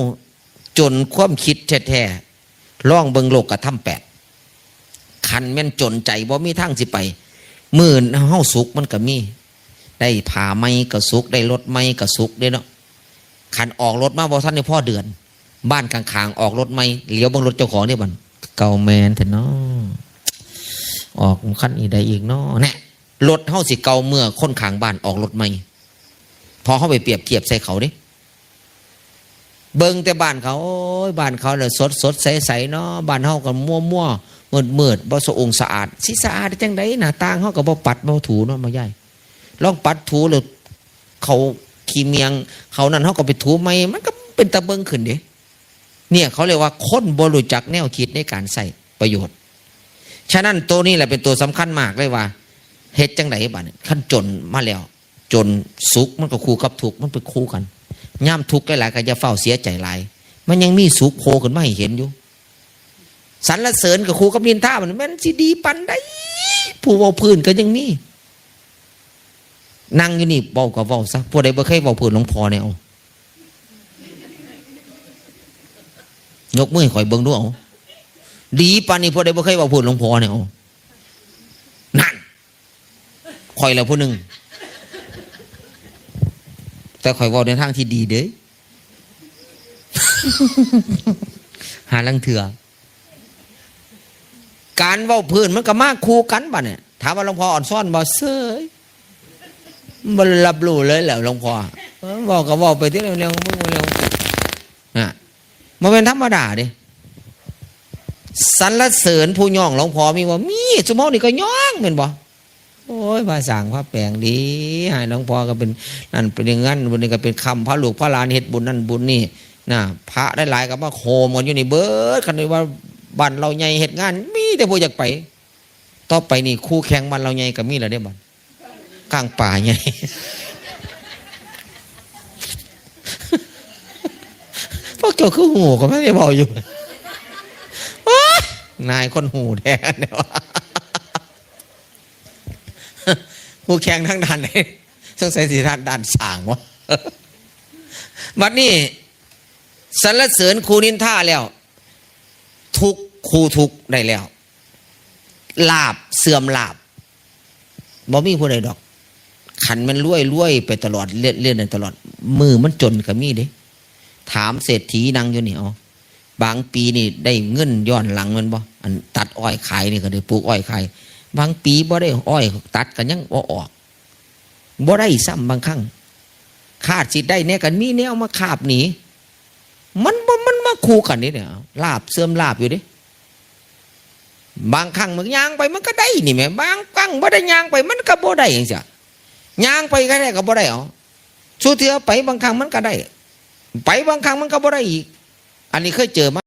จนความคิดแท้ๆล่องเบิงโลกกระทำคันแม่นจนใจบ่มีทางสิไปมื่นเฮาสุขมันก็มีได้ผ่าไม้ก็สุขได้รถไม้ก็สุขได้เนาะคันออกรถมาบ่ทันในพ่อเดือนบ้านข้างๆออกรถไม้เลี้ยวเบิ่งรถเจ้าของเนี่ยบัดเก่าแมนเถอะเนาะออกคันอีใดอีกเนาะแน่รถเฮาสิเก่าเมื่อคนข้างบ้านออกรถไม้พอเขาไปเปรียบเทียบใส่เขาดิเบิ่งแต่บ้านเขาโอ้ยบ้านเขาเนี่ยสดใสๆเนาะบ้านเฮาก็มั่วมืดบ่สะองสะอาดสิสะอาดจังได๋หน้าต่างเฮาก็บ่ปัดบ่ถูเนาะมาใหญ่ลองปัดถูหรือเขาขี้เมียงเขานั่นเฮาก็ไปถูใหม่มันก็เป็นตะเบิงขึ้นเด้เนี่ยเขาเรียกว่าคนบ่รู้จักแนวคิดในการใช้ประโยชน์ฉะนั้นตัวนี้แหละเป็นตัวสำคัญมากเลยว่าเฮ็ดจังได๋บัดนี้คันจนมาแล้วจนสุขมันก็คู่กับทุกข์มันเป็นคู่กันย่ามทุกข์หลายๆก็อย่าเฝ้าเสียใจหลายมันยังมีสุขโผล่ขึ้นมาให้เห็นอยู่สรรเสริญกับครูกับนินทามันแม่นสิดีปันได้ผู้เว้าพื้นก็ยังมีนั่งอยู่นี่เว้าก็เว้าซะผู้ใดบ่เคยเว้าพื้นหลวงพ่อเนี่ยเอายกมือให้ข่อยเบิ่งดูเอาดีปานนี้ผู้ใดบ่เคยเว้าพื้นหลวงพ่อเนี่ยเอานั่นข่อยแล้วผู้นึงแต่ข่อยเว้าในทางที่ดีเด้หาลังเถื่อการเว้าพื้นมันก็มาคู่กันบ่เนี่ยถามว่าหลวงพ่ออ่อนซ่อนบ่เซ้ยบ่รับรู้เลยแหละหลวงพ่อบอกก็บอกไปที่เร็วๆมึงเร็วน่ะมันเป็นธรรมดาเด้สรรเสริญผู้ย่องหลวงพ่อมีว่ามีสมองนี่ก็ย่องแม่นบ่โอ้ยภาษาพระแปลงดีให้หลวงพ่อก็เป็นนั่นเป็นอย่างนั้นวันนี้ก็เป็นคำพระลูกพระหลานเฮ็ดบุญนั่นบุญนี่นะพระได้หลายก็มาโคมกันอยู่นี่เบิดกันเลยว่าบ้านเราใหญ่เฮ็ดงานมีแต่ผู้อยากไปต่อไปนี่คู่แข่งบ้านเราใหญ่ก็มีแล้วเด้บ้านกลางป่าใหญ่พวกเจ้าคือหูก็ไม่ได้บอกอยู่นายคนหูแทนเนี่ยคู่แข่งทั้งด้านไหนต้องใส่สีด้านสางวะบัดนี้สรรเสริญครูนินท่าแล้วทุกครูทุกได้แล้วลาบเสื่อมลาบบ่มีผู้ใดดอกขันมันรวยไปตลอดเลื่อนตลอดมือมันจนก็มีเด้ถามเศรษฐีนั่งอยู่นี่เอาบางปีนี่ได้เงินย้อนหลังมันบ่อันตัดอ้อยขายนี่ก็ได้ปลูกอ้อยขายบางปีบ่ได้อ้อยตัดกันยังบ่ออกบ่ได้ซ้ำบางครั้งขาดสิได้เนี่ยกันมีแนวมาขาบหนีมันมาคู่กันนี่เนี่ยลาบเสื่อมลาบอยู่ดิบางครั้งมันย่างไปมันก็ได้นี่แม่บางครั้งบ่ได้ย่างไปมันก็บ่ได้จังซี่ย่างไปก็ได้ก็บ่ได้เอาสู้เถื่อไปบางครั้งมันก็ได้ไปบางครั้งมันก็บ่ได้อีกอันนี้เคยเจอมา